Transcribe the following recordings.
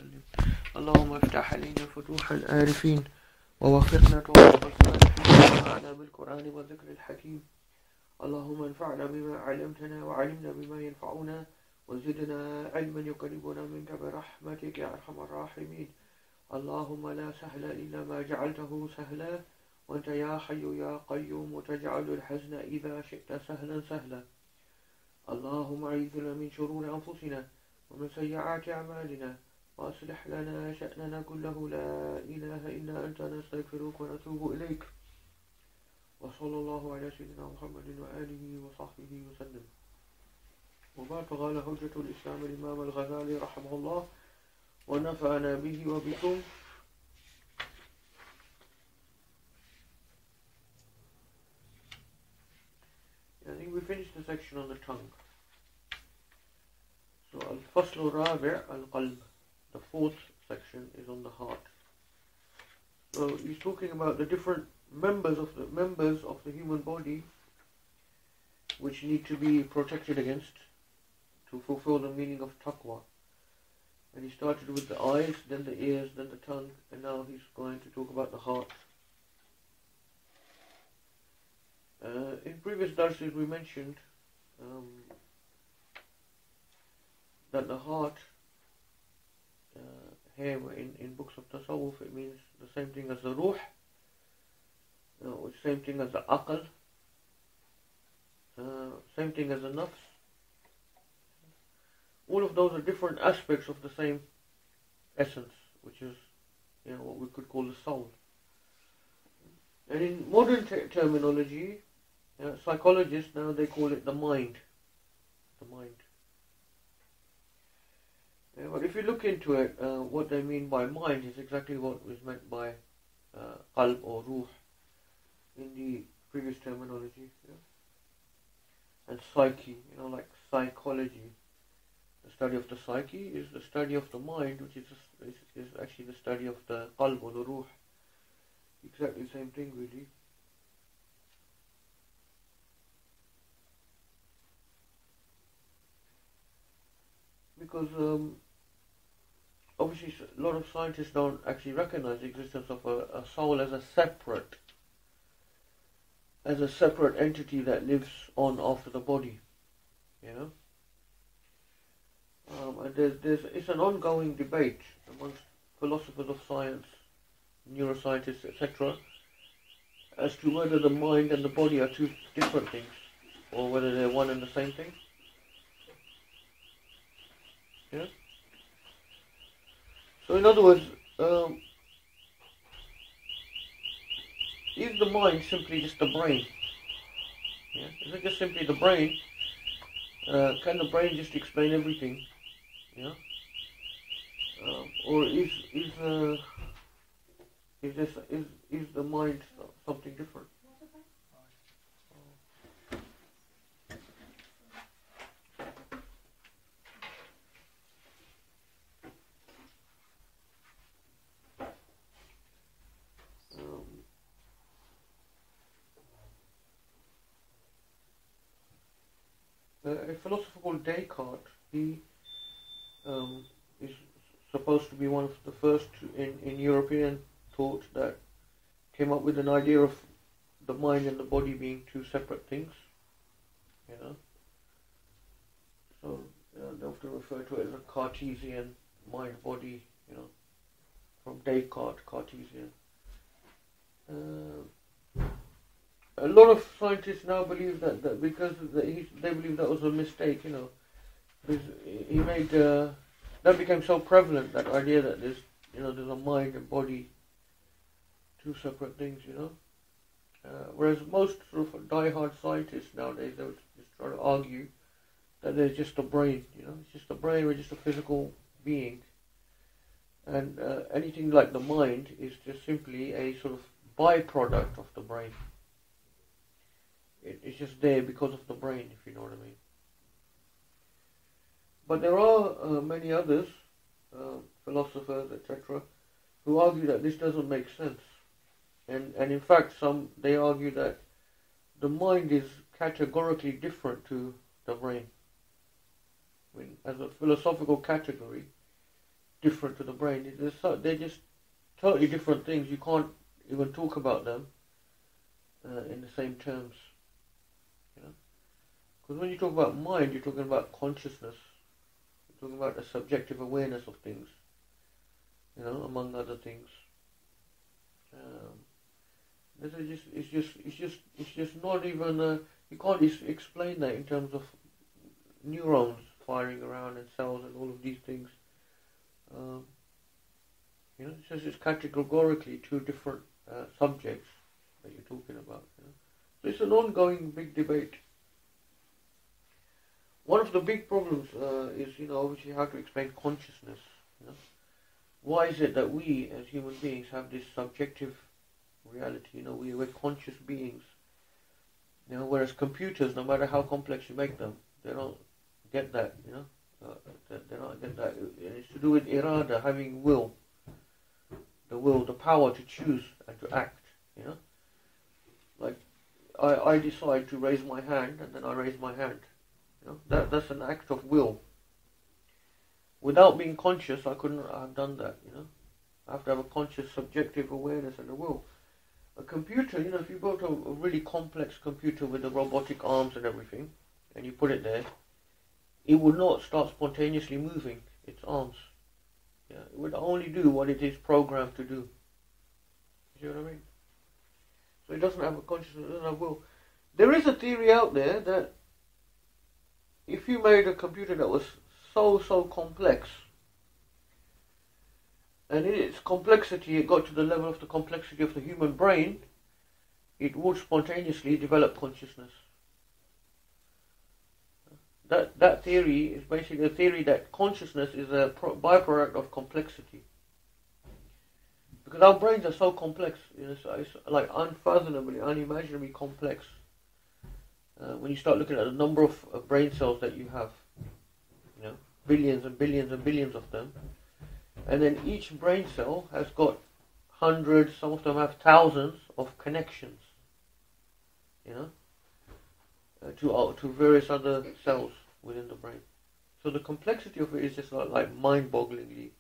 وسلم. اللهم افتح علينا فتوح العارفين ووفقنا توفيق الصالحين وانفعنا بالقرآن والذكر الحكيم. اللهم انفعنا بما علمتنا وعلمنا بما ينفعنا وزدنا علما يقربنا منك برحمتك يا أرحم الراحمين. اللهم لا سهل إلا ما جعلته سهلا وأنت يا حي يا قيوم تجعل الحزن إذا شئت سهلا سهلا. اللهم أعذنا من شرور أنفسنا ومن سيئات أعمالنا وأصلح لنا شأننا كله، لا إله إلا أنت نستغفرك ونتوب إليك. وصلى الله على سيدنا محمد وآله وصحبه وسلم. وبعد، قال حجة الإسلام الإمام الغزالي رحمه الله ونفعنا به وبكم. I think we finished the section on the tongue. So al-Fasl al-Rabi' al-Qalb, the fourth section, is on the heart. So he's talking about the different members of the human body which need to be protected against to fulfill the meaning of taqwa. And he started with the eyes, then the ears, then the tongue, and now he's going to talk about the heart. In previous darses we mentioned that the heart, here in books of tasawwuf, it means the same thing as the ruh, same thing as the aql, same thing as the nafs. All of those are different aspects of the same essence, which is what we could call the soul. And in modern terminology, psychologists now, they call it the mind. The mind. But if you look into it, what they mean by mind is exactly what was meant by qalb or ruh in the previous terminology. And psyche, like psychology, the study of the psyche is the study of the mind, which is actually the study of the qalb or the ruh. Exactly the same thing, really. Because obviously a lot of scientists don't actually recognize the existence of a soul as a separate entity that lives on after the body, and it's an ongoing debate amongst philosophers of science, neuroscientists, etc., as to whether the mind and the body are two different things or whether they're one and the same thing. So in other words, is the mind simply just the brain? Is it just simply the brain? Can the brain just explain everything? Or is the mind something different? A philosopher called Descartes, he is supposed to be one of the first in European thought that came up with an idea of the mind and the body being two separate things. So they often refer to it as a Cartesian mind-body, from Descartes, Cartesian. A lot of scientists now believe that because they believe that was a mistake, because he made that became so prevalent, that idea that there's a mind and body, two separate things, whereas most sort of die-hard scientists nowadays, they would just try to argue that there's just a brain, it's just a brain, we're just a physical being, and anything like the mind is just simply a sort of byproduct of the brain. It's just there because of the brain, if you know what I mean. But there are many others, philosophers, etc., who argue that this doesn't make sense. And in fact, they argue that the mind is categorically different to the brain. I mean, as a philosophical category, different to the brain. They're just totally different things. You can't even talk about them in the same terms. You know, because when you talk about mind, you're talking about consciousness. You're talking about a subjective awareness of things. You know, among other things. It's just not even. You can't explain that in terms of neurons firing around and cells and all of these things. You know, it's categorically two different subjects that you're talking about. You know? So it's an ongoing big debate. One of the big problems is, you know, obviously how to explain consciousness. You know? Why is it that we as human beings have this subjective reality? You know, we're conscious beings. You know, whereas computers, no matter how complex you make them, they don't get that. You know, they don't get that. And it's to do with irada, having will, the power to choose and to act. You know, like I decide to raise my hand, and then I raise my hand. You know, that's an act of will. Without being conscious, I couldn't have done that. You know, I have to have a conscious, subjective awareness and a will. A computer, you know, if you built a really complex computer with the robotic arms and everything, and you put it there, it would not start spontaneously moving its arms. Yeah, it would only do what it is programmed to do. You see what I mean? So it doesn't have a consciousness, it doesn't have will. There is a theory out there that if you made a computer that was so complex, and in its complexity it got to the level of the complexity of the human brain, it would spontaneously develop consciousness. That theory is basically a theory that consciousness is a byproduct of complexity. Because our brains are so complex, you know, so it's like unfathomably, unimaginably complex. When you start looking at the number of brain cells that you have, you know, billions and billions and billions of them, and then each brain cell has got hundreds, some of them have thousands of connections, you know, to various other cells within the brain. So the complexity of it is just like mind-bogglingly,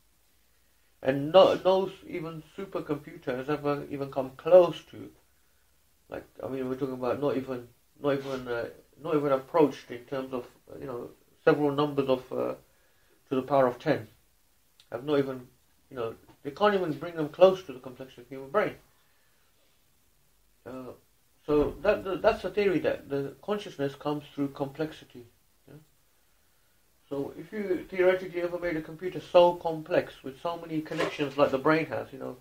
and no even supercomputer has ever even come close to. Like, I mean, we're talking about not even approached in terms of, you know, several numbers of to the power of 10. Have not even, you know, they can't even bring them close to the complexity of the human brain. So that's a theory that the consciousness comes through complexity. Yeah? So if you theoretically ever made a computer so complex with so many connections like the brain has, you know,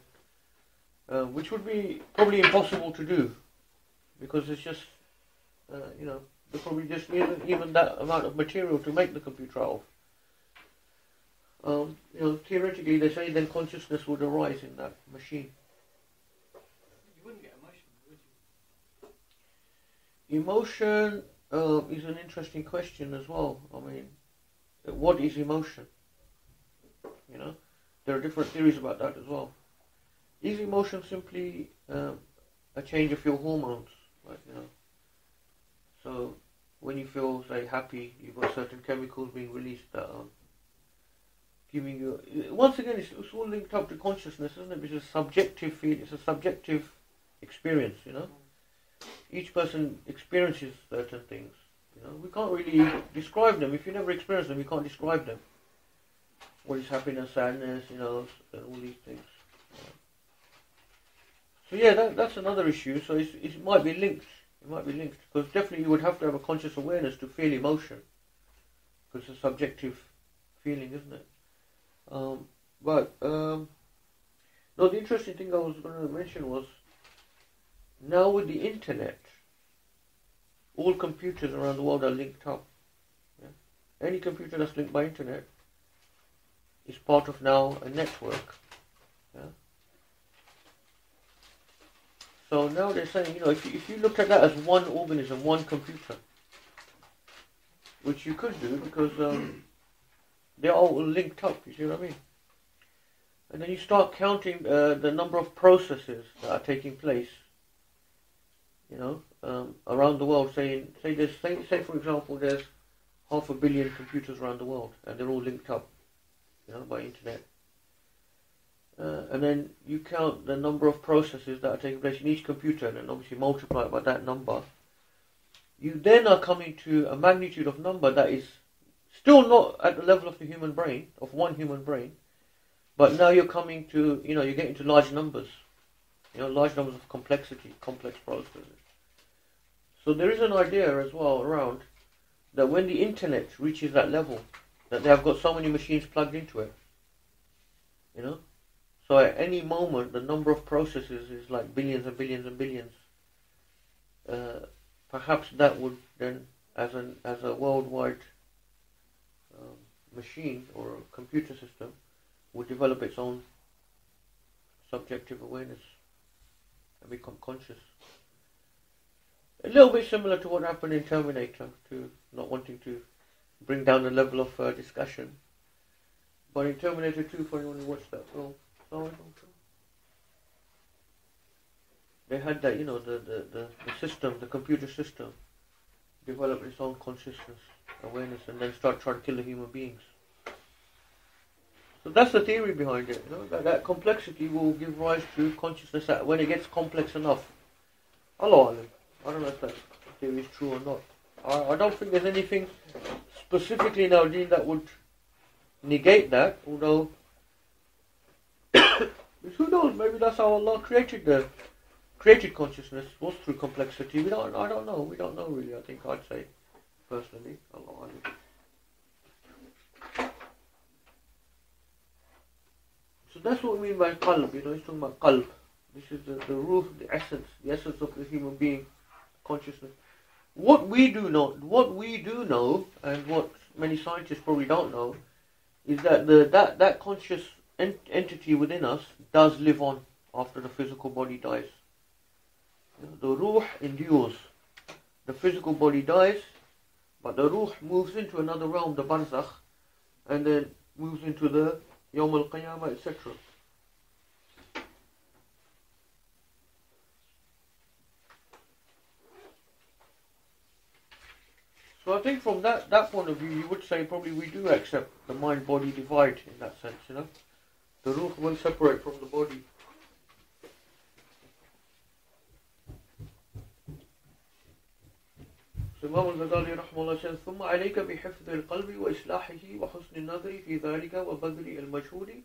which would be probably impossible to do, because it's just, you know, there probably just isn't even that amount of material to make the computer out of. You know, theoretically they say then consciousness would arise in that machine. You wouldn't get emotion, would you? Emotion is an interesting question as well. I mean, what is emotion? You know, there are different theories about that as well. Is emotion simply a change of your hormones? Like, you know, so when you feel, say, happy, you've got certain chemicals being released that are giving you. Once again, it's all linked up to consciousness, isn't it? It's a subjective feeling. It's a subjective experience. You know, each person experiences certain things. You know, we can't really describe them. If you never experience them, you can't describe them. What is happiness, sadness, you know, and all these things. So yeah, that's another issue. So it might be linked. It might be linked, because definitely you would have to have a conscious awareness to feel emotion, because it's a subjective feeling, isn't it? No, the interesting thing I was going to mention was, now with the internet, all computers around the world are linked up. Yeah? Any computer that's linked by internet is part of now a network. Yeah? So now they're saying, you know, if you look at that as one organism, one computer, which you could do because they're all linked up, you see what I mean? And then you start counting the number of processes that are taking place, you know, around the world. Say for example, there's 500 million computers around the world, and they're all linked up, you know, by internet. and then you count the number of processes that are taking place in each computer, and then obviously multiply it by that number, you then are coming to a magnitude of number that is still not at the level of the human brain, of one human brain, but now you're coming to, you're getting to large numbers, large numbers of complexity, complex processes. So there is an idea as well around that when the internet reaches that level, that they have got so many machines plugged into it, so at any moment the number of processes is like billions and billions and billions. Perhaps that would then, as a worldwide machine or a computer system, would develop its own subjective awareness and become conscious. A little bit similar to what happened in Terminator, to not wanting to bring down the level of discussion. But in Terminator 2, for anyone who watched that film, they had that, the system, the computer system, develop its own consciousness, awareness, and then start trying to kill the human beings. So that's the theory behind it, that complexity will give rise to consciousness when it gets complex enough. Allah Alam. I don't know if that theory is true or not. I don't think there's anything specifically in our deen that would negate that, although who knows, maybe that's how Allah created consciousness, was through complexity. I don't know. We don't know really, I think I'd say, personally. Allah Alam. So that's what we mean by qalb, he's talking about qalb. This is the ruh, the essence of the human being, consciousness. What we do know, and what many scientists probably don't know, is that that conscious entity within us does live on after the physical body dies. The ruh endures. The physical body dies, but the ruh moves into another realm, the barzakh, and then moves into the Yawm al-Qiyamah, etc. So I think from that point of view, you would say probably we do accept the mind-body divide in that sense, The ruh will separate from the body. So Imam al-Ghazali rahimahullah says, ثم عليك بحفظ القلب وإصلاحه وحسن النظر في ذلك وبذل المجهود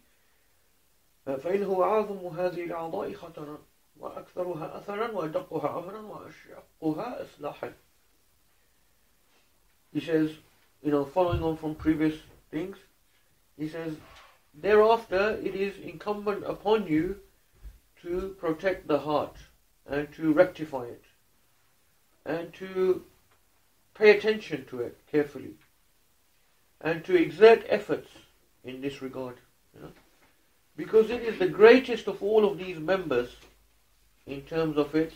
فإنه أعظم هذه الأعضاء خطرا وأكثرها أثرا وأدقها أمرا وأشقها إصلاحا. He says, following on from previous things, he says, thereafter it is incumbent upon you to protect the heart and to rectify it and to pay attention to it carefully and to exert efforts in this regard, because it is the greatest of all of these members in terms of its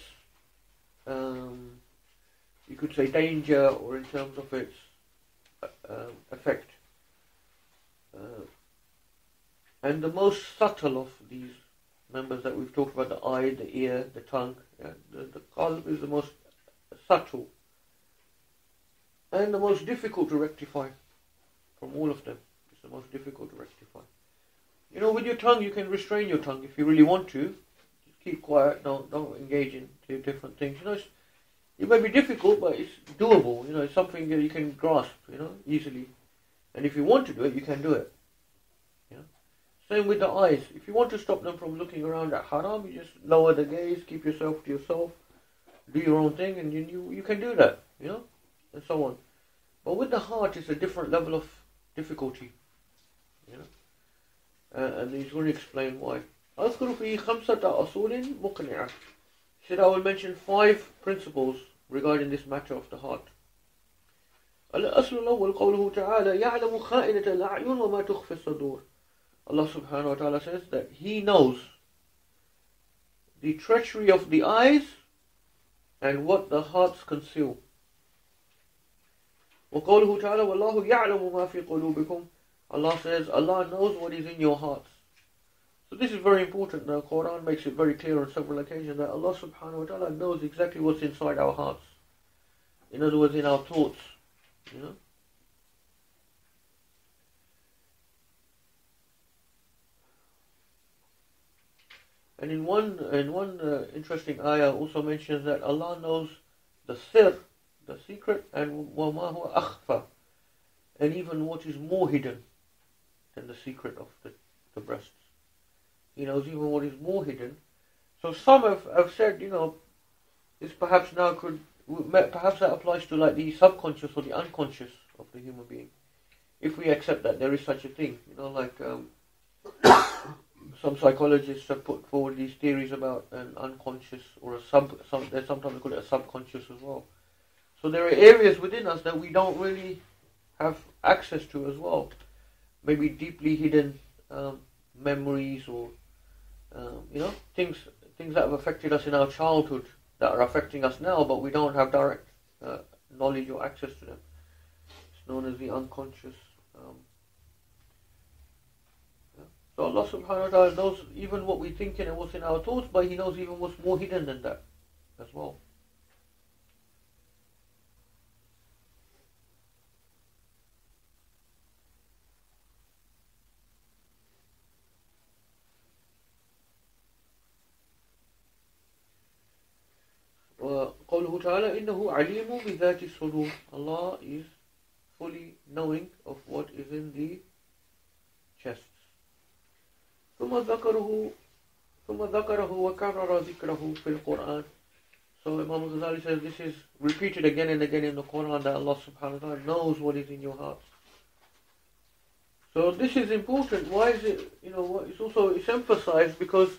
you could say danger, or in terms of its effect, and the most subtle of these members that we've talked about, the eye, the ear, the tongue, the qalb is the most subtle and the most difficult to rectify from all of them. It's the most difficult to rectify. With your tongue you can restrain your tongue if you really want to. Just keep quiet, don't engage in different things. It may be difficult, but it's doable. It's something that you can grasp, easily. And if you want to do it, you can do it. Same with the eyes. If you want to stop them from looking around at haram, you just lower the gaze, keep yourself to yourself, do your own thing, and you can do that, and so on. But with the heart, it's a different level of difficulty, and he's going to explain why. أذكر في 5 أصول مقنعة. He said, I will mention 5 principles regarding this matter of the heart. الأصل الأول قوله تعالى يعلم خائنة الأعين وما تخفي الصدور. Allah subhanahu wa ta'ala says that He knows the treachery of the eyes and what the hearts conceal. وقوله تعالى والله يعلم ما في قلوبكم. Allah says Allah knows what is in your hearts. So this is very important. The Quran makes it very clear on several occasions that Allah subhanahu wa ta'ala knows exactly what's inside our hearts. In other words, in our thoughts. And in one interesting ayah also mentions that Allah knows the sir, the secret, and وَمَا هُوَ أَخْفَى, and even what is more hidden than the secret of the breasts. He knows even what is more hidden. So some have said, this perhaps perhaps that applies to like the subconscious or the unconscious of the human being. If we accept that there is such a thing, some psychologists have put forward these theories about an unconscious or they sometimes call it a subconscious as well. So there are areas within us that we don't really have access to as well. Maybe deeply hidden memories or things that have affected us in our childhood that are affecting us now, but we don't have direct knowledge or access to them. It's known as the unconscious. So Allah subhanahu wa ta'ala knows even what we're thinking and what's in our thoughts, but He knows even what's more hidden than that as well. وقوله تعالى إنه عليم بذات الصدور. Allah is fully knowing of what is in the chests. ثم ذكره وكرر ذكره في القرآن. So Imam al-Ghazali says this is repeated again and again in the Quran, that Allah subhanahu wa ta'ala knows what is in your hearts. So this is important. Why is it, it's emphasized because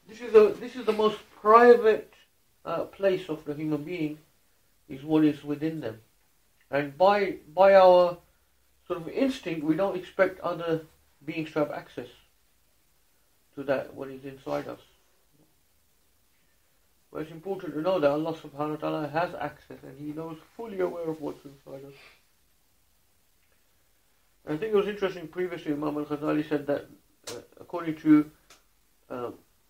this is the most private place of the human being, is what is within them. And by our sort of instinct, we don't expect other beings to have access to that, what is inside us. But it's important to know that Allah subhanahu wa ta'ala has access and He knows fully aware of what's inside us. And I think it was interesting previously, Imam al-Ghazali said that according to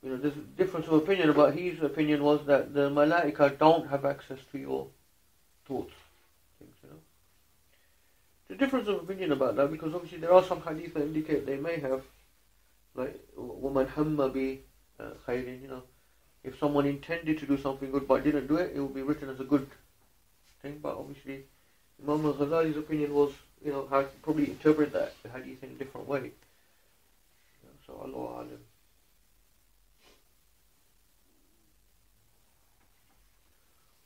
there's a difference of opinion, about his opinion was that the malaika don't have access to your thoughts. There's a difference of opinion about that, because obviously there are some hadith that indicate they may have, like وَمَنْ هَمَّ بِخَيْرٍ, if someone intended to do something good but didn't do it, it will be written as a good thing. But obviously Imam al-Ghazali's opinion was, how to probably interpret that hadith in a different way. So Allahu Alam.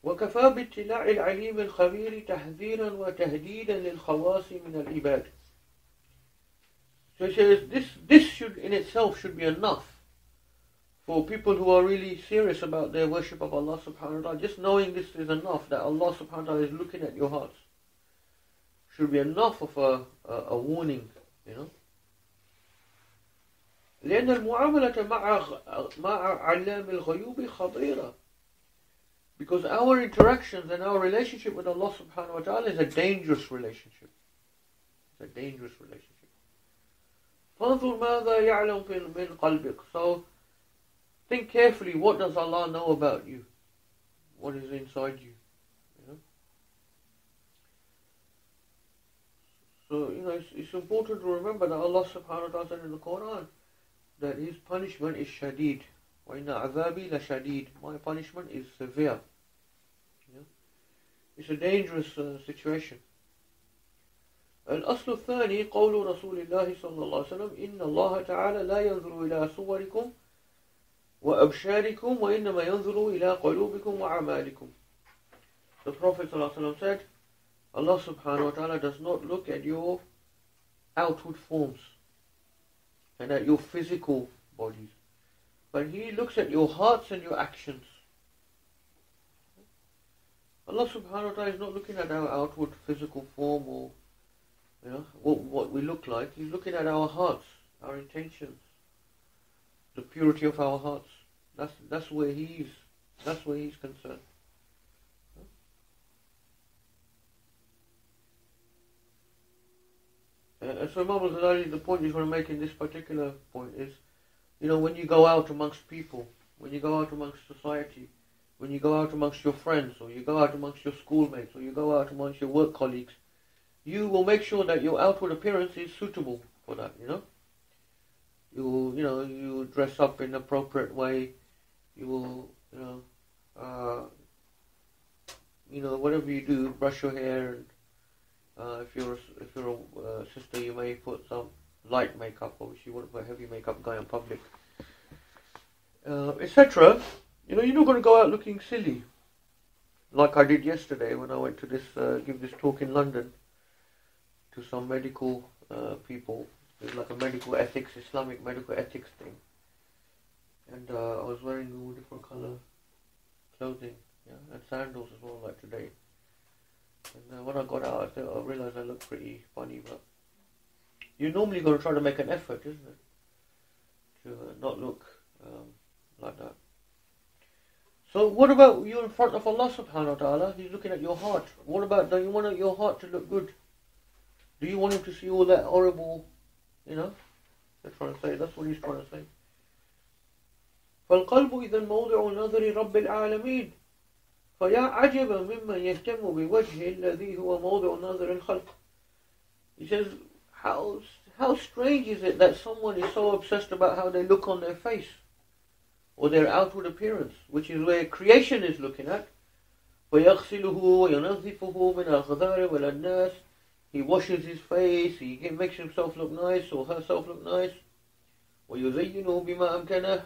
وكفى باطلاع العليم الخبير تحذيرا وتهديدا للخواص من العباد. So he says this should in itself should be enough for people who are really serious about their worship of Allah subhanahu wa ta'ala. Just knowing this is enough, that Allah subhanahu wa ta'ala is looking at your hearts, should be enough of a warning, لأن المعاملة مع علام الغيوب خطيرة. Because our interactions and our relationship with Allah subhanahu wa ta'ala is a dangerous relationship. It's a dangerous relationship. فانظر ماذا يعلم من قلبك. So think carefully, what does Allah know about you? What is inside you? So it's important to remember that Allah subhanahu wa ta'ala said in the Quran that His punishment is shadid. وَإِنَّ عَذَابِي لَشَدِيد. My punishment is severe. It's a dangerous situation. الأصل الثاني قول رسول الله صلى الله عليه وسلم إن الله تعالى لا ينظر إلى صوركم وأبشاركم وإنما ينظر إلى قلوبكم وأعمالكم. The Prophet صلى الله عليه وسلم said, Allah subhanahu wa ta'ala does not look at your outward forms and at your physical bodies, but He looks at your hearts and your actions. Allah subhanahu wa ta'ala is not looking at our outward physical form or what we look like. He's looking at our hearts, our intentions, the purity of our hearts. That's where He's concerned. And so Imam al-Ghazali, the point he's going to make in this particular point is, when you go out amongst people, when you go out amongst society, when you go out amongst your friends, or you go out amongst your schoolmates, or you go out amongst your work colleagues, you will make sure that your outward appearance is suitable for that, you dress up in an appropriate way. You will, whatever you do, brush your hair. And, if you're a sister, you may put some light makeup. Obviously, you wouldn't put heavy makeup going in public, etc. You're not going to go out looking silly, like I did yesterday when I went to give this talk in London to some medical people. It was like a medical ethics, Islamic medical ethics thing, and I was wearing all different colour clothing, and sandals as well, like today. And when I got out, I realised I looked pretty funny, but you're normally going to try to make an effort, isn't it, to not look like that. So what about you in front of Allah subhanahu wa ta'ala? He's looking at your heart. What about, do you want your heart to look good? Do you want him to see all that horrible, they're trying to say, that's what he's trying to say. فالقلب إذا موضع نظر رب العالمين فيا عجبا ممن يهتم بوجهه الذي هو موضع نظر الخلق. He says, how strange is it that someone is so obsessed about how they look on their face or their outward appearance, which is where creation is looking at. فيغسله وينظفه من الغدار والأدناس. He washes his face, he makes himself look nice or herself look nice. ويزينه بما أمكنه.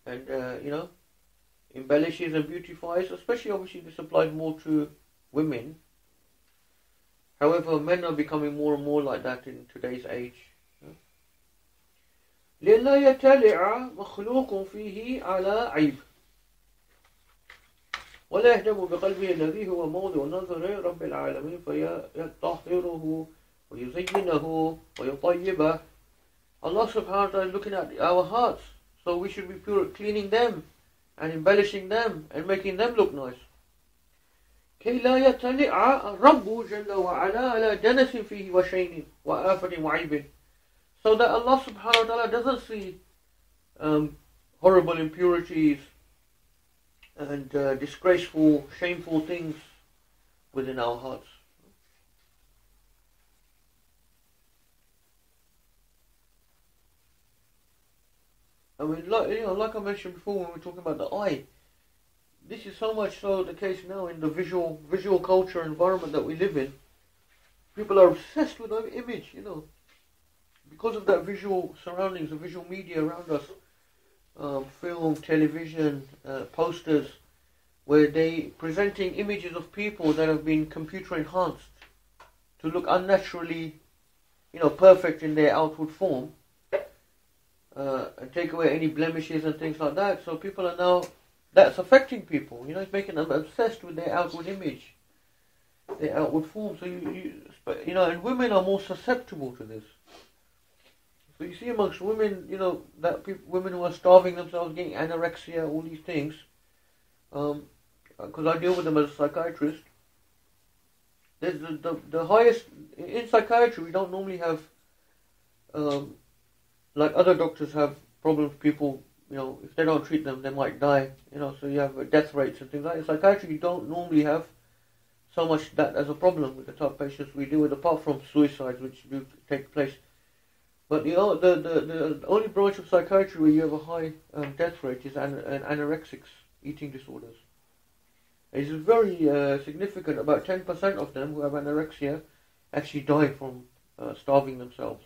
And, embellishes and beautifies, especially obviously this applies more to women. However, men are becoming more and more like that in today's age. لِلَّا يَتَّلِعَ مَخْلُوقٌ فِيهِ عَلَى عَيْبٍ ولا يهتم بقلبه الذي هو موضع نظر رب العالمين فيطهره ويزينه ويطيبه. Allah subhanahu wa ta'ala is looking at our hearts, so we should be pure, cleaning them and embellishing them and making them look nice. كي لا يطلع الرب جل وعلا على دنس فيه وشين وآفة وعيب, so that Allah subhanahu wa ta'ala doesn't see horrible impurities and disgraceful, shameful things within our hearts. I mean, like I mentioned before when we were talking about the eye, this is so much so the case now in the visual culture environment that we live in. People are obsessed with our image, because of that visual surroundings, the visual media around us, film, television, posters, where they presenting images of people that have been computer enhanced to look unnaturally, perfect in their outward form, and take away any blemishes and things like that. So people are now, that's affecting people, it's making them obsessed with their outward image, their outward form. So and women are more susceptible to this. So you see amongst women, women who are starving themselves, getting anorexia, all these things, because I deal with them as a psychiatrist. There's the highest, in psychiatry we don't normally have, like other doctors have problems, people, if they don't treat them, they might die, so you have death rates and things like that. In psychiatry, you don't normally have so much that as a problem with the type of patients we deal with, apart from suicides, which do take place. But the only branch of psychiatry where you have a high death rate is anorexics, eating disorders. It is very significant. About 10% of them who have anorexia actually die from starving themselves.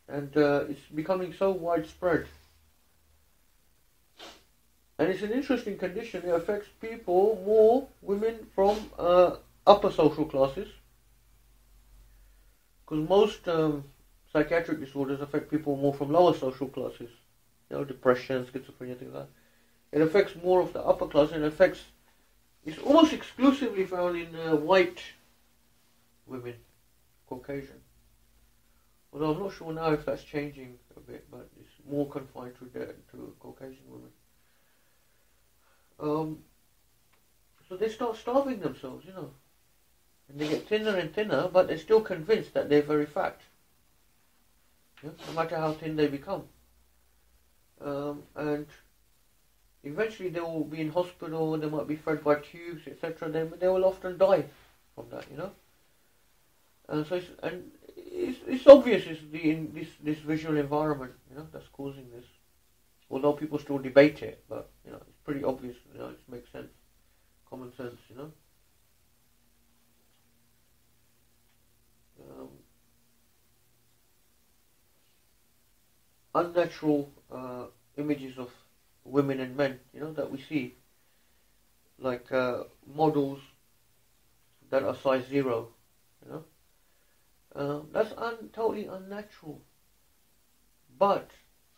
And it's becoming so widespread. And it's an interesting condition. It affects people more, women from upper social classes. Because most psychiatric disorders affect people more from lower social classes. Depression, schizophrenia, things like that. It affects more of the upper class, and it's almost exclusively found in white women, Caucasian. Although I'm not sure now if that's changing a bit, but it's more confined to Caucasian women. So they start starving themselves, and they get thinner and thinner, but they're still convinced that they're very fat, no matter how thin they become. And eventually they will be in hospital, they might be fed by tubes, etc. They will often die from that, And it's obvious it's this visual environment, that's causing this. Although people still debate it, but it's pretty obvious. It makes sense, common sense. Unnatural images of women and men, that we see, like models that are size 0, that's totally unnatural. But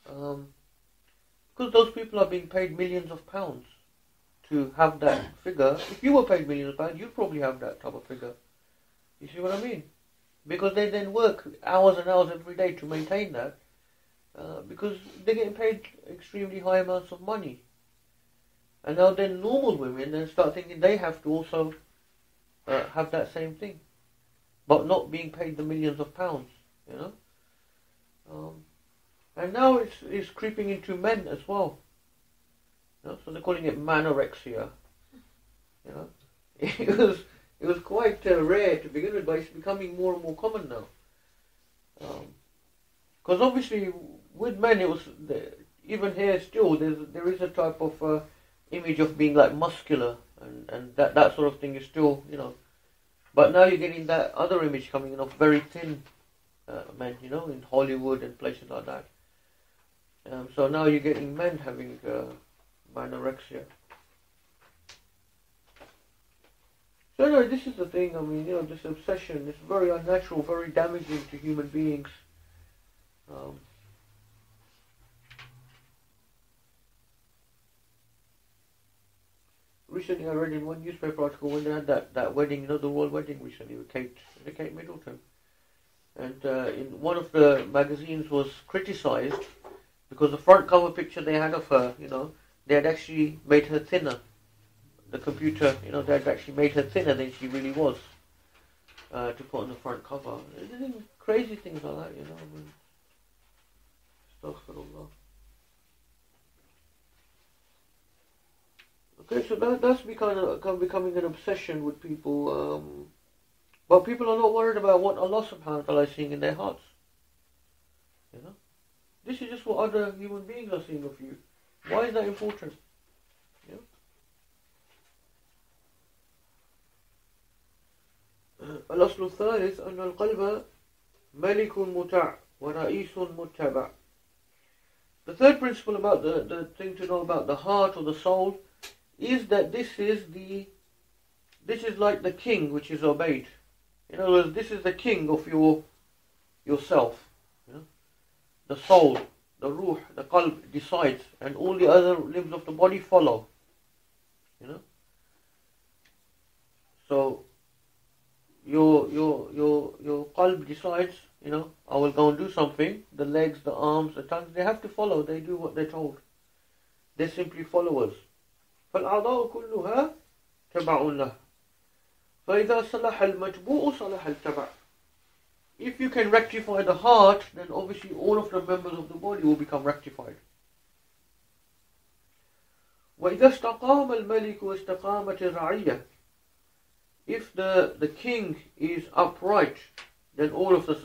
because those people are being paid millions of pounds to have that figure, if you were paid millions of pounds, you'd probably have that type of figure. You see what I mean? Because they then work hours and hours every day to maintain that, because they're getting paid extremely high amounts of money. And now then normal women then start thinking they have to also have that same thing, but not being paid the millions of pounds, and now it's creeping into men as well. So they're calling it manorexia. It was quite rare to begin with, but it's becoming more and more common now. Because obviously with men it was even here still there is a type of image of being like muscular and that sort of thing is still but now you're getting that other image coming in of very thin men, in Hollywood and places like that. So now you're getting men having anorexia. So anyway, this is the thing. I mean, this obsession is very unnatural, very damaging to human beings. Recently I read in one newspaper article when they had that wedding, the royal wedding recently with Kate Middleton. And in one of the magazines was criticised because the front cover picture they had of her, they had actually made her thinner. The computer, they had actually made her thinner than she really was to put on the front cover. Crazy things like that, I mean, astaghfirullah. Okay, so that's becoming an obsession with people. But people are not worried about what Allah subhanahu wa ta'ala is seeing in their hearts. This is just what other human beings are seeing of you. Why is that important? الأصل الثالث أن القلب ملك مطاع ورئيس متبع. The third principle about the thing to know about the heart or the soul is that this is like the king which is obeyed. In other words, this is the king of yourself. The soul, the ruh, the qalb decides, and all the other limbs of the body follow. So your qalb decides, I will go and do something. The legs, the arms, the tongues, they have to follow. They do what they're told. They're simply followers. فالأعضاء كلها تبع له. فإذا صلح المتبوء صلح التبع. If you can rectify the heart, then obviously all of the members of the body will become rectified. وإذا استقام الملك واستقامت الرعية. If the king is upright, then all of the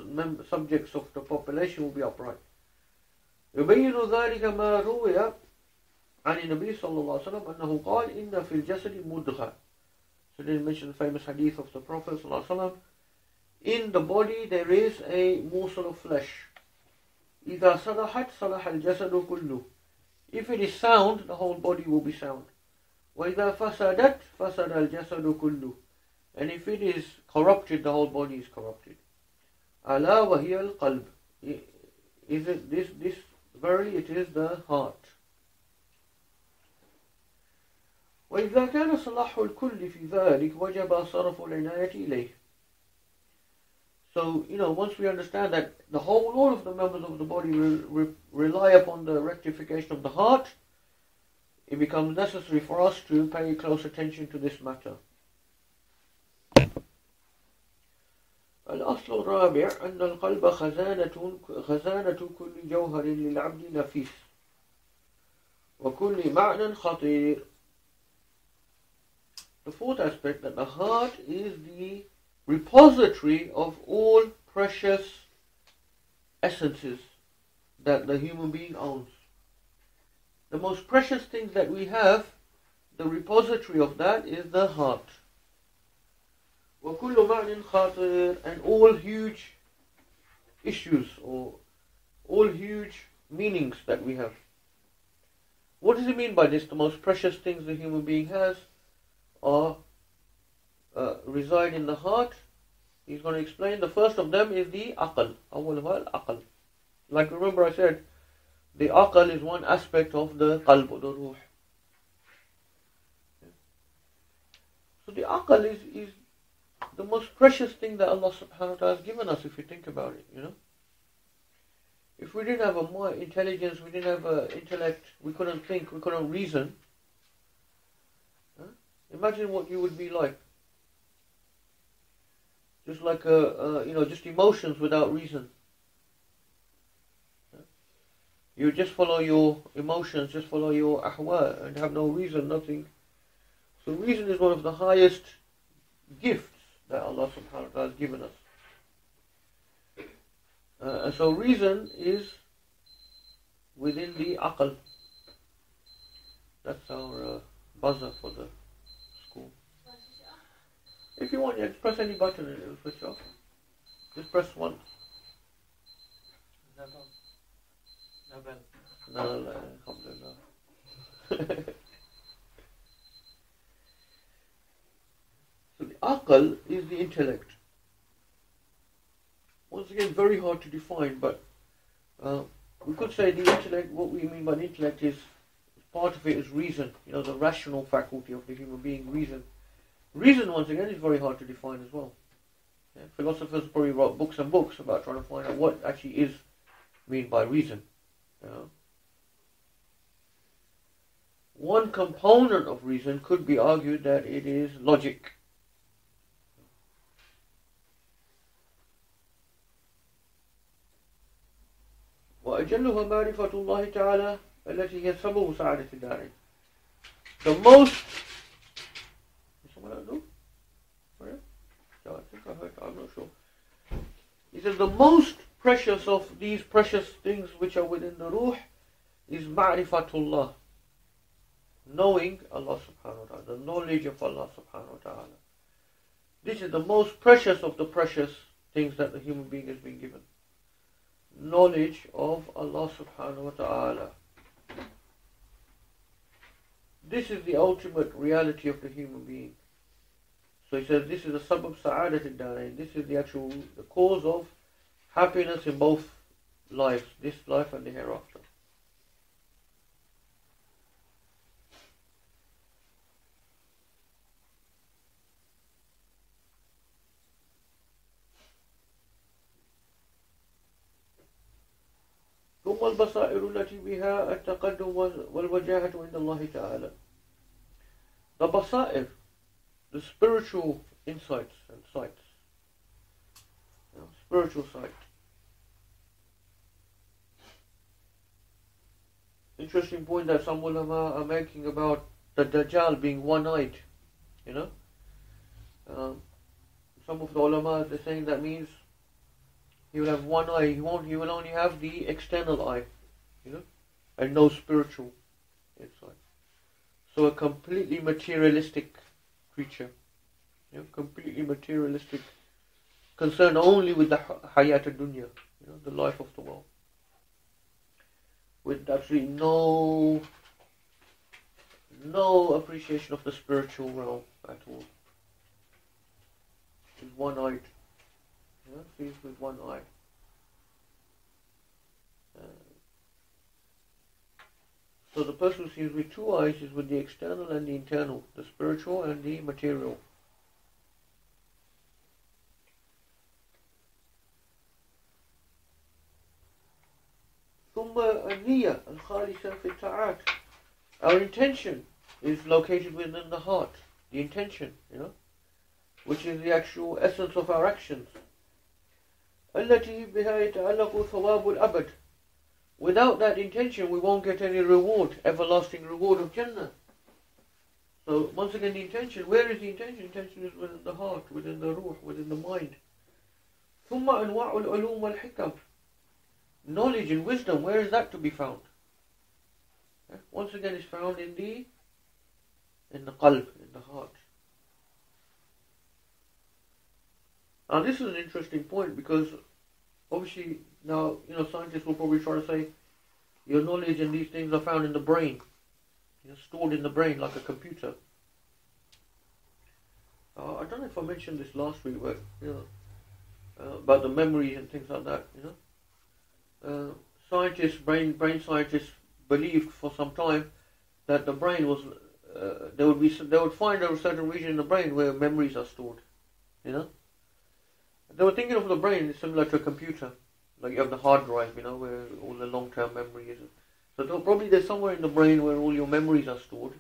subjects of the population will be upright. يبين ذلك ما روي عن النبي صلى الله عليه وسلم أنه قال إن في الجسد مضغة. So they mention the famous hadith of the Prophet صلى الله عليه وسلم. In the body there is a morsel of flesh. إذا صلحت صلح الجسد كله. If it is sound, the whole body will be sound. وإذا فسدت فسد الجسد كله. And if it is corrupted, the whole body is corrupted. ألا وهي القلب. Is it this verily it is the heart. وإذا كان صلاح الكل في ذلك وجب صرف العناية إليه. So, once we understand that all of the members of the body rely upon the rectification of the heart, it becomes necessary for us to pay close attention to this matter. الأصل الرابع أن القلب خزانة كل جوهر للعبد نفيس وكل معنى خطير. The fourth aspect, that the heart is the repository of all precious essences that the human being owns. The most precious things that we have, the repository of that is the heart. وَكُلُّ مَعْنٍ خَاطِرٍ, and all huge issues or all huge meanings that we have. What does it mean by this? The most precious things the human being has are reside in the heart. He's going to explain. The first of them is the aql. أولها العقل. Like remember I said, the aql is one aspect of the qalb or the ruh. So the aql is the most precious thing that Allah subhanahu wa ta'ala has given us, if you think about it, you know. If we didn't have a more intelligence, we didn't have an intellect, we couldn't think, we couldn't reason, imagine what you would be like. Just like just emotions without reason. You just follow your emotions, just follow your ahwa, and have no reason, nothing. So reason is one of the highest gifts that Allah subhanahu wa ta'ala has given us. And so reason is within the aql. That's our buzzer for the school. If you want, just press any button and it will switch off. Just press one. No bell. No bell. No, alhamdulillah. So the aql is the intellect. Once again, very hard to define, but we could say the intellect, what we mean by the intellect is, part of it is reason, the rational faculty of the human being, reason. Reason, once again, is very hard to define as well. Yeah? Philosophers probably wrote books and books about trying to find out what actually is meant by reason. One component of reason could be argued that it is logic. وأجلها معرفة الله تعالى التي هي سبب سعادة الدارين. The most... Is someone else do? I think I heard, I'm not sure. He says the most precious of these precious things which are within the ruh is ma'rifatullah. Knowing Allah subhanahu wa ta'ala, the knowledge of Allah subhanahu wa ta'ala. This is the most precious of the precious things that the human being has been given. Knowledge of Allah subhanahu wa ta'ala. This is the ultimate reality of the human being. So he says this is the sabab sa'adat ad-darain. This is the cause of happiness in both lives, this life and the hereafter. ثم البصائر التي بها التقدم والوجاهة عند الله تعالى. The basair, the spiritual insights and sights, spiritual sight. Interesting point that some ulama are making about the Dajjal being one-eyed. Some of the ulama are saying that means he will have one eye. He will only have the external eye, and no spiritual insight. So a completely materialistic creature, completely materialistic, concerned only with the hayat ad-dunya, the life of the world, with absolutely no appreciation of the spiritual realm at all. He's one-eyed. Sees with one eye. So the person who sees with two eyes is with the external and the internal, the spiritual and the material. ثم النية الخالصة في الطاعات. Our intention is located within the heart. The intention, which is the actual essence of our actions. التي بها يتعلق ثواب الأبد. Without that intention, we won't get any reward, everlasting reward of Jannah. So once again, the intention. Where is the intention? The intention is within the heart, within the ruh, within the mind. ثم أنواع العلوم والحكم. Knowledge and wisdom, where is that to be found? Once again, it's found in the qalb, in the heart. Now, this is an interesting point because obviously now, scientists will probably try to say your knowledge and these things are found in the brain, stored in the brain like a computer. I don't know if I mentioned this last week, but about the memory and things like that. Scientists, brain scientists, believed for some time that the brain was they would find a certain region in the brain where memories are stored. They were thinking of the brain similar to a computer, like you have the hard drive, where all the long-term memory is. So probably there's somewhere in the brain where all your memories are stored.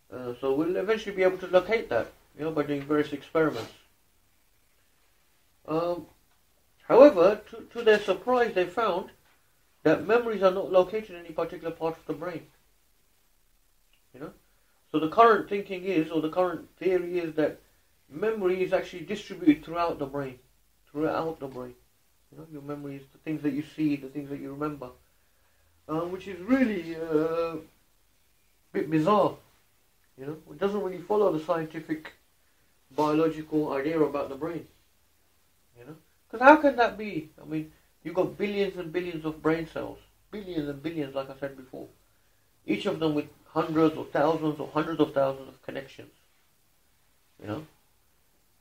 So we'll eventually be able to locate that, by doing various experiments. However, to their surprise, they found that memories are not located in any particular part of the brain. So the current thinking is, or the current theory is, that memory is actually distributed throughout the brain. Your memories, the things that you see, the things that you remember, which is really a bit bizarre. It doesn't really follow the scientific, biological idea about the brain. Because how can that be? I mean, you've got billions and billions of brain cells, billions and billions, like I said before, each of them with hundreds or thousands or hundreds of thousands of connections.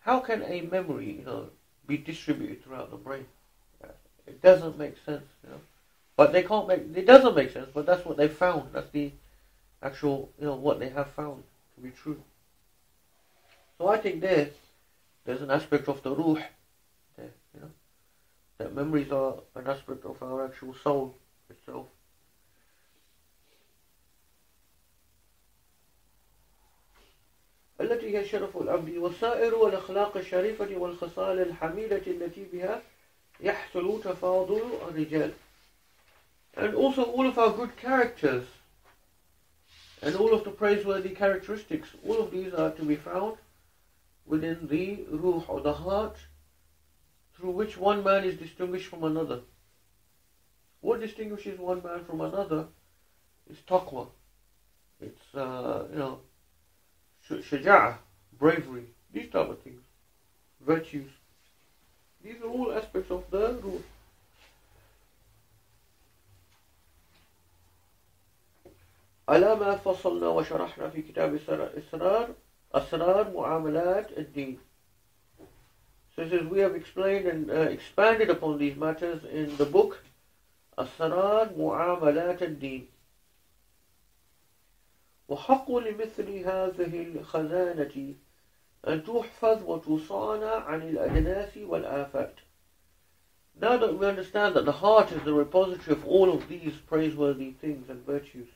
How can a memory, be distributed throughout the brain? It doesn't make sense, But they can't make. It doesn't make sense, but that's what they found. That's the actual, what they have found to be true. So I think there's an aspect of the ruh there, that memories are an aspect of our actual soul itself. التي هي شرف العبد والسائر والأخلاق الشريفة والخصال الحميدة التي بها يحصل تفاضل الرجال. And also all of our good characters and all of the praiseworthy characteristics, all of these are to be found within the ruh, or the heart, through which one man is distinguished from another. What distinguishes one man from another is taqwa. It's, shaja'ah, bravery, these type of things, virtues. These are all aspects of the ruh. على ما فصلنا وشرحنا في كتاب أسرار معاملات الدين. So it says, we have explained and expanded upon these matters in the book أسرار معاملات الدين. وحق لمثل هذه الخزانة أن تحفظ وتصانع عن الأدناس والآفات. Now that we understand that the heart is the repository of all of these praiseworthy things and virtues,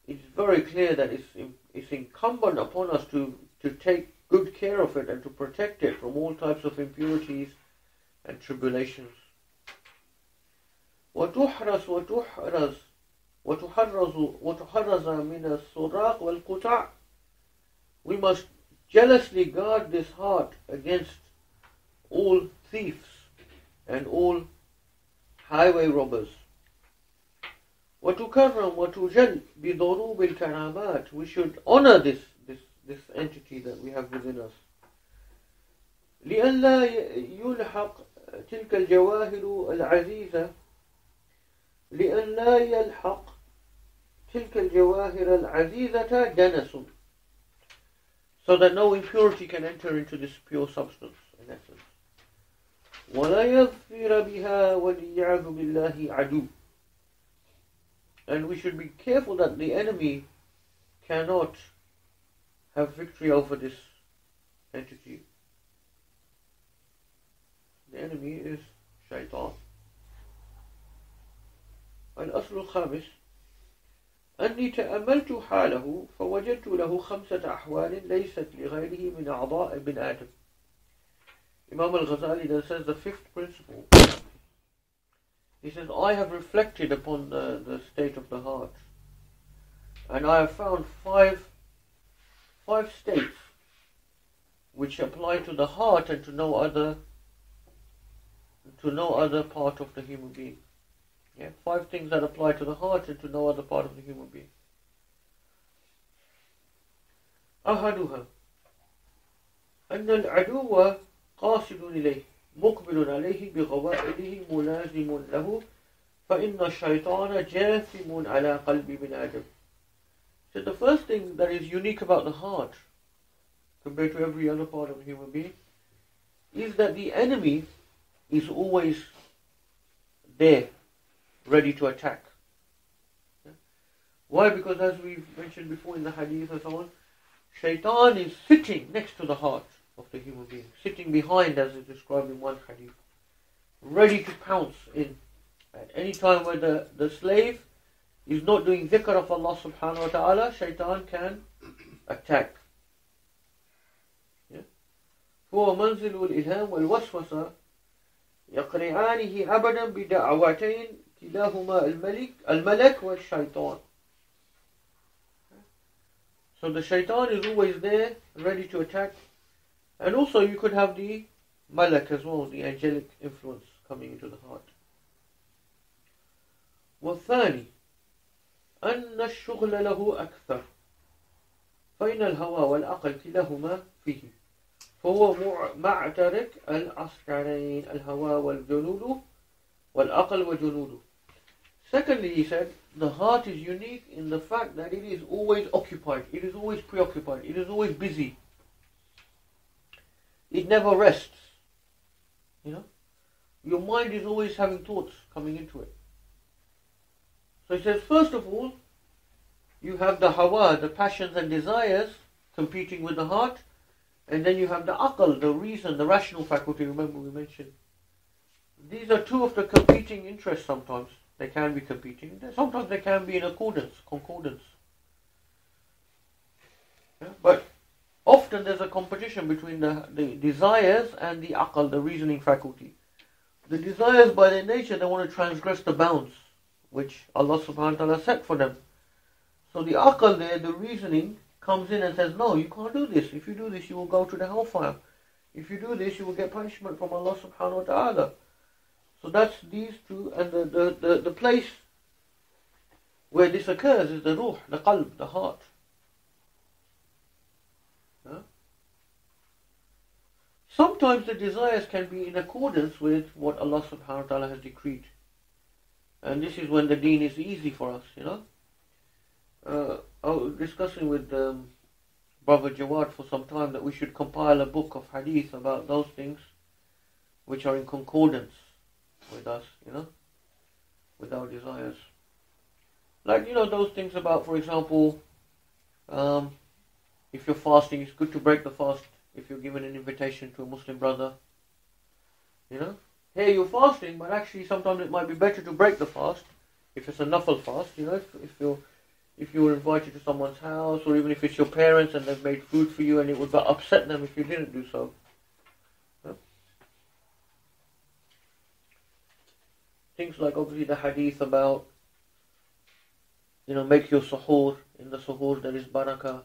it's very clear that it's incumbent upon us to take good care of it and to protect it from all types of impurities and tribulations. وتحرز من السراق والقطع. We must jealously guard this heart against all thieves and all highway robbers. وتكرم وتجل بضروب الكرامات. We should honor this entity that we have within us. لئلا يلحق تلك الجواهر العزيزة لئلا يلحق تلك الجواهر العزيزة دنس. So that no impurity can enter into this pure substance, in essence. ولا يظفر بها والعياذ بالله عدو. And we should be careful that the enemy cannot have victory over this entity. The enemy is shaitan. الأصل الخامس أني تأملت حاله فوجدت له 5 أحوال ليست لغيره من أعضاء ابن آدم. Imam al-Ghazali then says the 5th principle. He says, I have reflected upon the state of the heart, and I have found five states which apply to the heart and to no other to no other part of the human being. Yeah? 5 things that apply to the heart and to no other part of the human being. أحدها أن العدو قاصد إليه مقبل عليه بغوائله ملازم له فإن الشيطان جاثم على قلب بن آدم. So the first thing that is unique about the heart compared to every other part of the human being is that the enemy is always there, ready to attack. Why? Because as we've mentioned before in the hadith and so on, Shaitan is sitting next to the heart of the human being, sitting behind, as is described in one hadith, ready to pounce in at any time where the slave is not doing dhikr of Allah subhanahu wa ta'ala. Shaitan can attack. هو منزل الإلهام والوسوسة يقرعانه أبدا بدعوتين كلاهما الملك والشيطان. So the shaitan is always there, ready to attack. And also you could have the malak as well, the angelic influence coming into the heart. والثاني أن الشغل له أكثر فإن الهوى والعقل كلاهما فيه فهو معترك العسكرين الهوى والجنود والعقل وجنوده. Secondly, he said, the heart is unique in the fact that it is always occupied, it is always preoccupied, it is always busy. It never rests. Your mind is always having thoughts coming into it. So he says, first of all, you have the hawa, the passions and desires competing with the heart, and then you have the aql, the reason, the rational faculty. Remember we mentioned. These are 2 of the competing interests sometimes. They can be competing. Sometimes they can be in concordance. Yeah? But often there's a competition between the desires and the aql, the reasoning faculty. The desires by their nature, they want to transgress the bounds which Allah subhanahu wa ta'ala set for them. So the aql there, the reasoning, comes in and says, no, you can't do this. If you do this, you will go to the hellfire. If you do this, you will get punishment from Allah subhanahu wa ta'ala. So that's these 2, and the place where this occurs is the ruh, the qalb, the heart. Huh? Sometimes the desires can be in accordance with what Allah subhanahu wa ta'ala has decreed. And this is when the deen is easy for us, I was discussing with Brother Jawad for some time that we should compile a book of hadith about those things which are in concordance with us, with our desires. Like, those things about, for example, if you're fasting, it's good to break the fast if you're given an invitation to a Muslim brother. Hey, you're fasting, but actually sometimes it might be better to break the fast if it's a nafal fast, if you're invited to someone's house, or even if it's your parents and they've made food for you and it would upset them if you didn't do so. Things like obviously the hadith about, make your suhoor. In the suhoor there is barakah.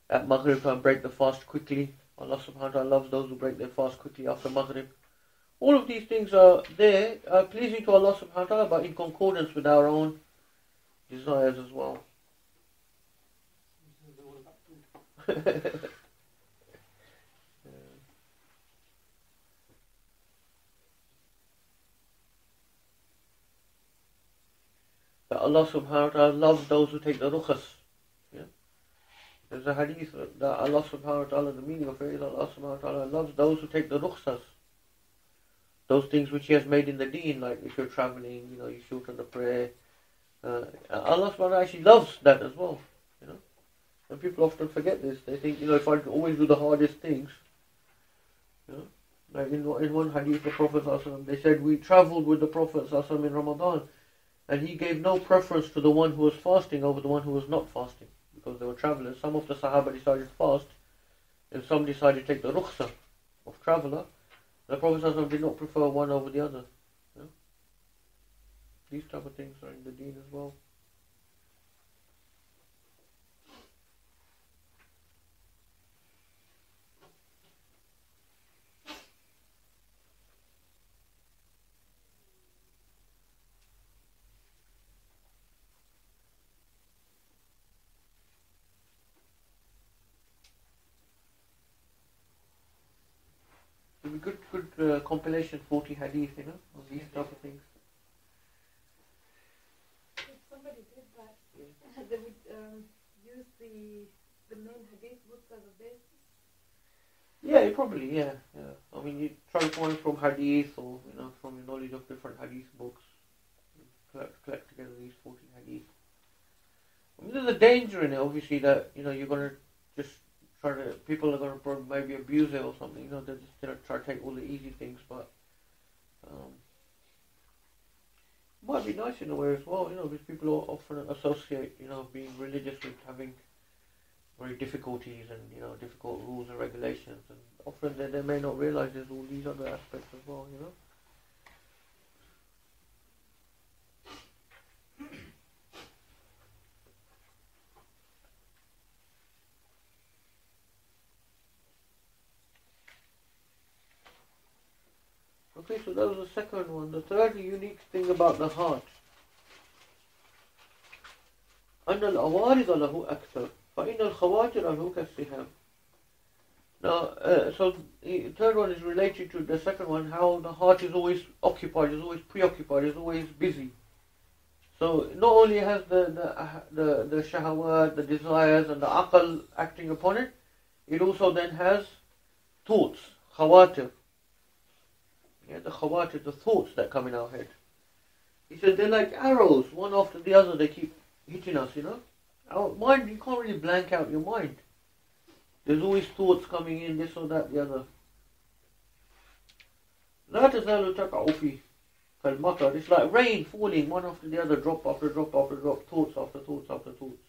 At Maghrib and break the fast quickly. Allah subhanahu wa ta'ala loves those who break their fast quickly after Maghrib. All of these things are there, pleasing to Allah subhanahu wa ta'ala, but in concordance with our own desires as well. That Allah subhanahu wa ta'ala loves those who take the rukhas. There's a hadith that Allah subhanahu wa ta'ala, the meaning of it is Allah subhanahu wa ta'ala loves those who take the rukhsas. Those things which He has made in the deen, like if you're traveling, you shorten the prayer. Allah subhanahu wa ta'ala actually loves that as well. And people often forget this. They think, if I always do the hardest things, like in one hadith, the Prophet ﷺ, they said, we travelled with the Prophet ﷺ in Ramadan, and he gave no preference to the one who was fasting over the one who was not fasting, because they were travellers. Some of the Sahaba decided to fast, and some decided to take the rukhsah of traveller. The Prophet ﷺ did not prefer one over the other. These type of things are in the deen as well. compilation 40 hadith, you know, on these type of things. If somebody did that, they would use the main hadith books as a basis. Yeah, probably, yeah. I mean, you try to find from hadith or, you know, from your knowledge of different hadith books, collect together these 40 hadith. I mean, there's a danger in it, obviously, that, you know, you're going to just try to, people are going to probably maybe abuse it or something, you know, they're just going to try to take all the easy things, but might be nice in a way as well, you know, because people often associate, you know, being religious with having very difficulties and, you know, difficult rules and regulations, and often they may not realize there's all these other aspects as well, you know. Okay, so that was the second one. The third unique thing about the heart. أن الأوارض له أكثر فإن الخواطر له كالسهام. Now, so the third one is related to the second one, how the heart is always occupied, is always preoccupied, is always busy. So not only has the shahawat, the desires and the aql acting upon it, it also then has thoughts, khawatir. Yeah, the khawatir, the thoughts that come in our head. He said they're like arrows, one after the other, they keep hitting us, you know. Our mind, you can't really blank out your mind. There's always thoughts coming in, this or that, the other. لا تزال تقع فيه كالمطر. It's like rain falling, one after the other, drop after drop after drop, thoughts after thoughts after thoughts.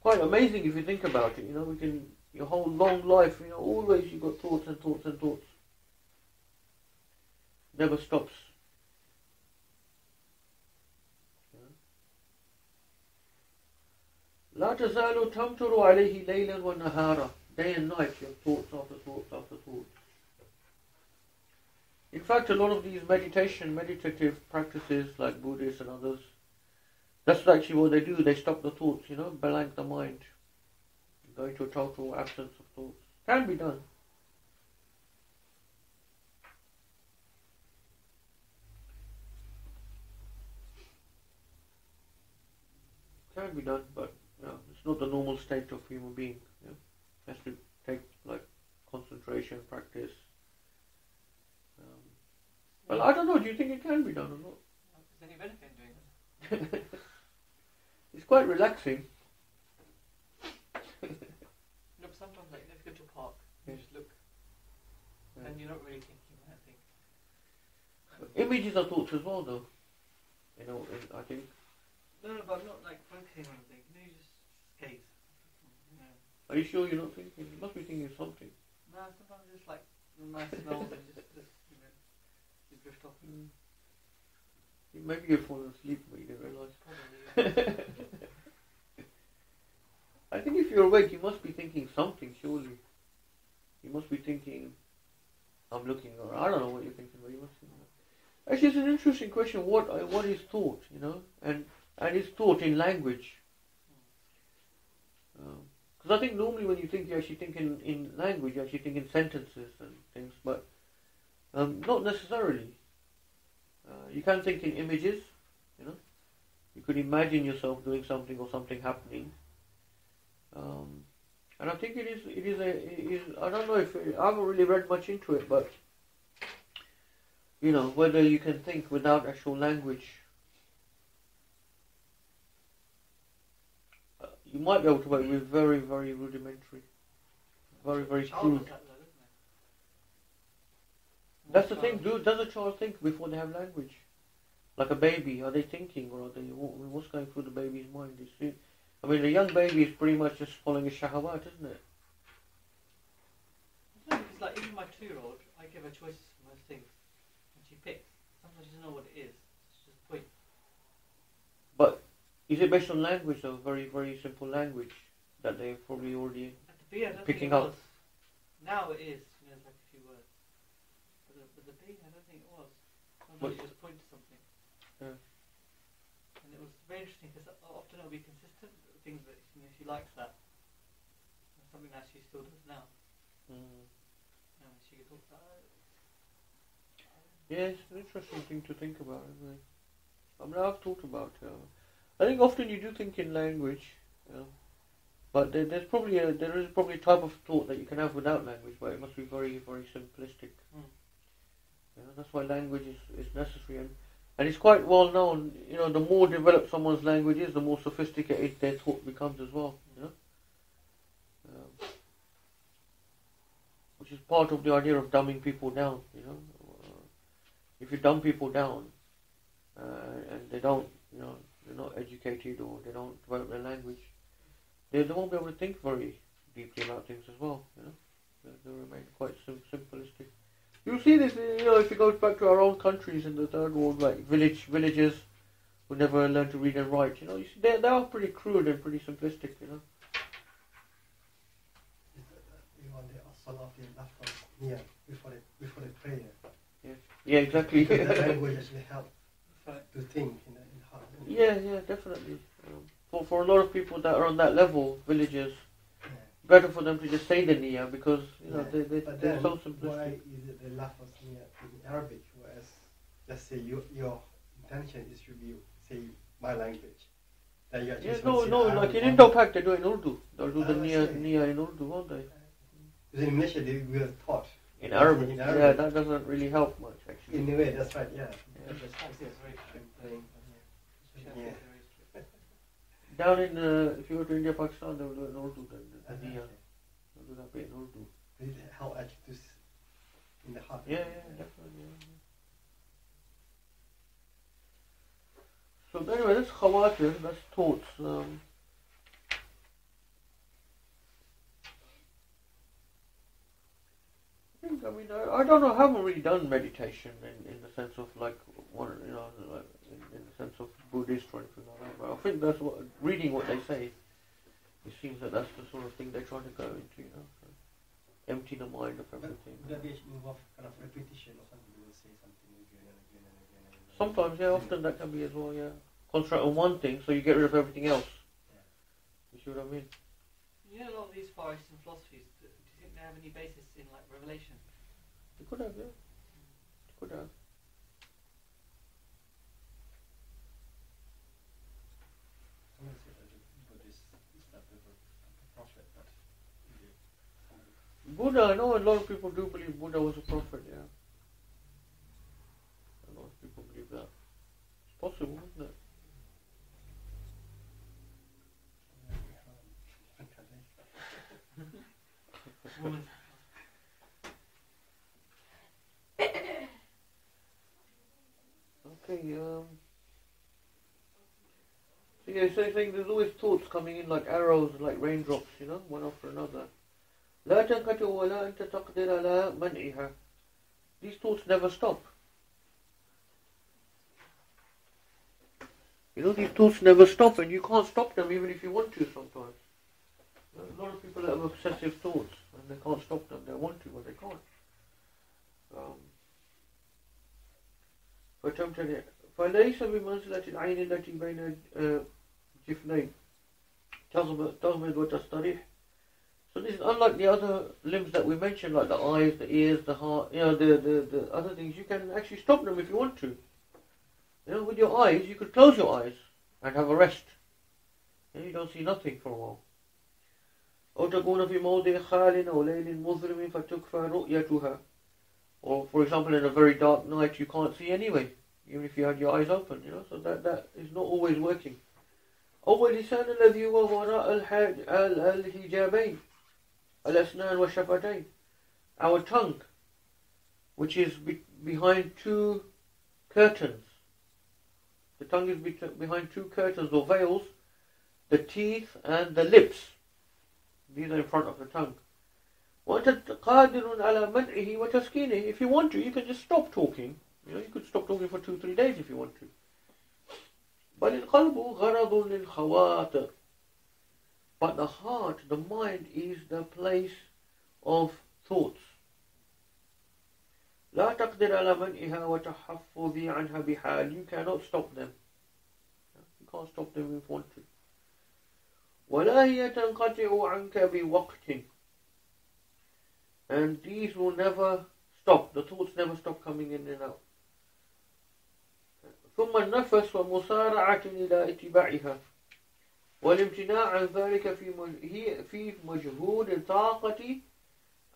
Quite amazing if you think about it, you know, your whole long life, you know, always you've got thoughts and thoughts and thoughts. Never stops. لا تزال تمطر عليه ليلا ونهارا. Day and night, you have thoughts after thoughts after thoughts. In fact, a lot of these meditative practices like Buddhists and others, that's actually what they do. They stop the thoughts, you know, blank the mind. Go into a total absence of thoughts. Can be done. Can be done, but no, it's not the normal state of human being. Yeah? It has to take like concentration, practice. Well, I don't know. Do you think it can be done or not? Is there any benefit in doing it? It's quite relaxing. Look, sometimes like if you go to a park, you just look, and you're not really thinking that thing. Images are thoughts as well, though. You know, I think. No, but I'm not like focusing on anything. You know, you just gaze. You know. Are you sure you're not thinking? You must be thinking of something. No, sometimes just like nice smells and just you know, you drift off. Maybe you're falling asleep, but you didn't realise. Probably. I think if you're awake, you must be thinking something. Surely, you must be thinking, "I'm looking," or I don't know what you're thinking, but you must. Actually, it's an interesting question. What is thought? You know, and is thought in language? Because I think normally when you think, you actually think in language, you actually think in sentences and things, but not necessarily. You can think in images, you know. You could imagine yourself doing something or something happening. And I think it is. I don't know if I haven't really read much into it, but you know, whether you can think without actual language. You might be able to, but it will be very, very rudimentary. Very, very crude. That's the thing, dude. Does a child think before they have language? Like a baby, are they thinking, or are they? What's going through the baby's mind? I mean, a young baby is pretty much just following a shahawat, isn't it? It's like even my 2-year-old, I give her choices for most things, and she picks. Sometimes she doesn't know what it is. It's just a point. But is it based on language, though? Very, very simple language that they're probably already picking up. Now it is. You know, it's like a few words. But the beginning, I don't think it was. Sometimes you just point to something. Yeah. And it was very interesting because often it'll be consistent. Things that she likes that. And something that she still does now. And she could talk about it. Yeah, it's an interesting thing to think about, isn't it? I mean, I've thought about it. I think often you do think in language, but there is probably a type of thought that you can have without language, but it must be very, very simplistic. That's why language is necessary, and it's quite well known. The more developed someone's language is, the more sophisticated their thought becomes as well. Which is part of the idea of dumbing people down. If you dumb people down, and they don't, they're not educated or they don't develop their language, they won't be able to think very deeply about things as well. They remain quite simplistic. You see this, if you go back to our own countries in the third world, like villagers who never learn to read and write. You see, they are pretty crude and pretty simplistic. Before the prayer. Yeah, exactly. The language actually helps to think in heart. Yeah, definitely. For a lot of people that are on that level, villagers, better for them to just say the niyyah because they're so simplistic. Why is it they laugh at niyyah in Arabic, whereas let's say your intention is to be say my language. Like in Indo-Pak they do it in Urdu. They'll do the niyyah in Urdu, won't they? Because in Malaysia they were taught in Arabic. Yeah, that doesn't really help much actually. In a way, that's right. Yeah. Down in if you go to India, Pakistan, they will do it in Urdu. Then niyyah. They'll do that bit in Urdu. How actually in the heart. Yeah, definitely. So anyway, that's khawatir, that's thoughts. I don't know. I haven't really done meditation in the sense of like in the sense of Buddhist or anything like that. But I think that's reading what they say. It seems that that's the sort of thing they're trying to go into. Empty the mind of everything. Would that be involve kind of repetition or something? You will say something again and again and again and again. Sometimes, yeah. Often that can be as well. Yeah. Concentrate on one thing, so you get rid of everything else. Yeah. You see what I mean? A lot of these Far Eastern philosophies, do you think they have any basis in like revelation? They could have, yeah. They could have. Someone said that Buddhist is not a prophet, but Buddha, I know a lot of people do believe Buddha was a prophet, yeah. A lot of people believe that. It's possible, isn't it? Okay, so yeah, so saying there's always thoughts coming in like arrows, like raindrops, one after another. لا تنقطع ولا أنت تقدر على منعها. These thoughts never stop. These thoughts never stop, and you can't stop them even if you want to sometimes. A lot of people have obsessive thoughts, and they can't stop them. They want to, but they can't. فليس بمنزلة العين التي بين جفنين تغمض وتستريح. So this is unlike the other limbs that we mentioned, like the eyes, the ears, the heart, the other things. You can actually stop them if you want to. With your eyes, you could close your eyes and have a rest. You don't see nothing for a while. أو تكون في موضع خال أو ليل مظلم فتكفى رؤيتها. Or, for example, in a very dark night, you can't see anyway, even if you had your eyes open. So that is not always working. أو اللسان الذي هو وراء الحجابين الأسنان والشفتين. Our tongue, which is behind two curtains. The tongue is behind two curtains or veils, the teeth and the lips. These are in front of the tongue. وأنت قادر على منعه وتسكينه. If you want to, you can just stop talking. You could stop talking for 2-3 days if you want to. بل القلب غرض للخواطر. But the heart, the mind, is the place of thoughts. لا تقدر على منعها وتحفظ عنها بحال. You cannot stop them. You can't stop them if you want to. ولا هي تنقطع عنك بوقت. And these will never stop. The thoughts never stop coming in and out. ثم النفس ومسارعة إلى اتباعها والامتناع عن ذلك في مجهود الطاقة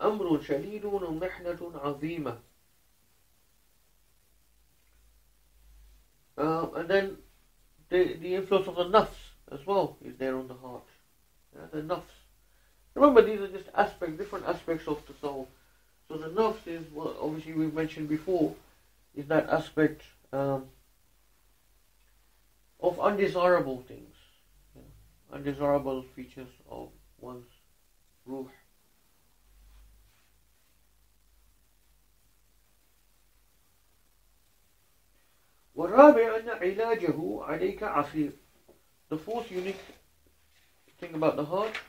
أمر شديد ومحنة عظيمة. And then the influence of the nafs as well is there on the heart. The nafs. Remember, these are just different aspects of the soul. So the nafs is, well, obviously we've mentioned before, is that aspect of undesirable things, undesirable features of one's ruh. والرابع أن علاجه عليك عسير. The fourth unique thing about the heart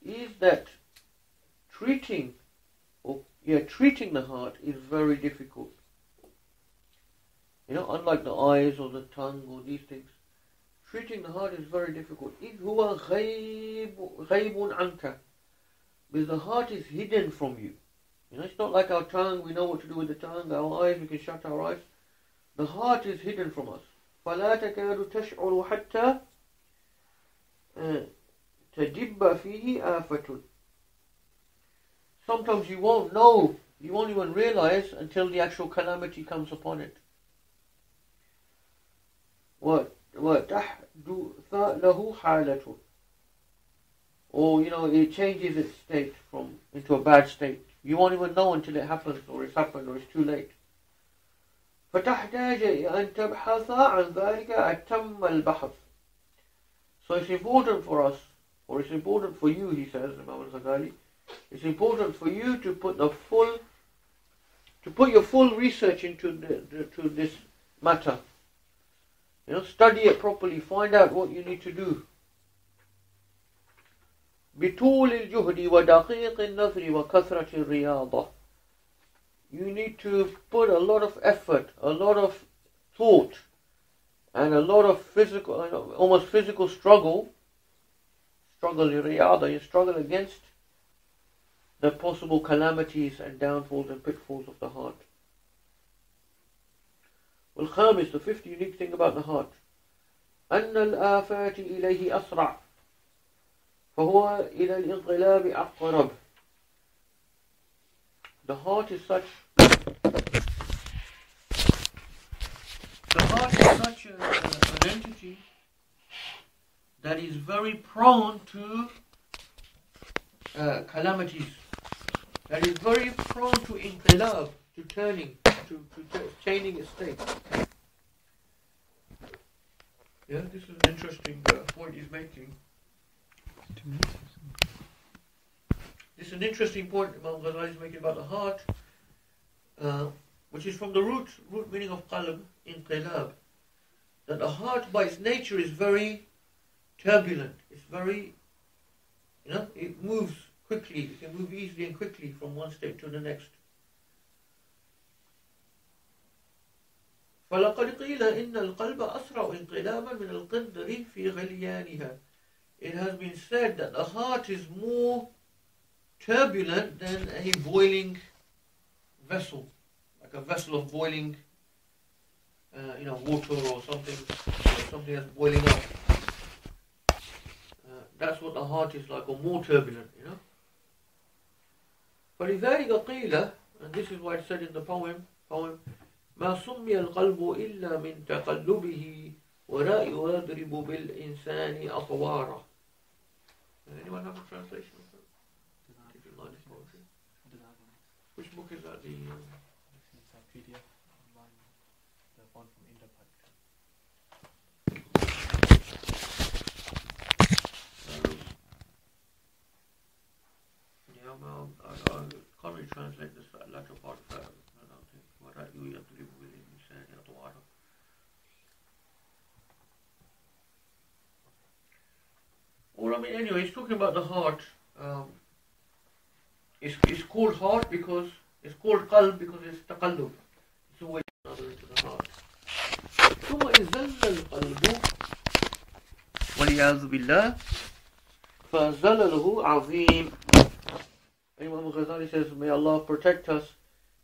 is that treating the heart is very difficult. Unlike the eyes or the tongue or these things, treating the heart is very difficult. إذ هو غيب عنك, because the heart is hidden from you. It's not like our tongue. We know what to do with the tongue. Our eyes, we can shut our eyes. The heart is hidden from us. فلا تكاد تشعر حتى تجب فيه آفة. Sometimes you won't know, you won't even realize until the actual calamity comes upon it. وتحدث له حالة. Or it changes its state into a bad state. You won't even know until it happens, or it's happened, or it's too late. فتحتاج أن تبحث عن ذلك أتم البحث. So it's important for us, or it's important for you, he says, Imam al-Ghazali, it's important for you to put your full research into to this matter. Study it properly, find out what you need to do. بطول الجهد ودقيق النظر وكثرة الرياضة. You need to put a lot of effort, a lot of thought, and a lot of almost physical struggle. You struggle against the possible calamities and downfalls and pitfalls of the heart. والخامس, the fifth unique thing about the heart, أن الآفات إليه أسرع فهو إلى الانقلاب أقرب. The heart is such an entity that is very prone to calamities, that is very prone to inqilab, to turning, to changing its state. This is an interesting point he's making. This is an interesting point Imam Ghazali is making about the heart, which is from the root meaning of qalb, inqilab, that the heart by its nature is very turbulent. It's very, it moves quickly. It can move easily and quickly from one state to the next. فَلَقَدْ قِيلَ إِنَّ الْقَلْبَ أَسْرَعُ انْقِلَابًا مِنَ الْقِدْرِ فِي غَلْيَانِهَا. It has been said that the heart is more turbulent than a boiling vessel, like a vessel of boiling, water or something that's boiling up. That's what the heart is like, or more turbulent, فَلِذَلِكَ قِيلَ, and this is why it's said in the poem, مَا سُمِّيَ الْقَلْبُ إِلَّا مِنْ تَقَلُّبِهِ وَلَا يُضْرِبُ بِالْإِنسَانِ أَطْوَارًا. Anyone have a translation of that? Which book is that? It's a PDF online, the one from Interpack. I can't really translate this latter part of that. I don't think. What are you have to live with in saying at the water? Well, anyway, he's talking about the heart. It's called heart because it's called qalb because it's taqallub. It's always another into the heart. ثم إن زل القلب والعياذ بالله فزلله عظيم. Imam al-Ghazali says, may Allah protect us.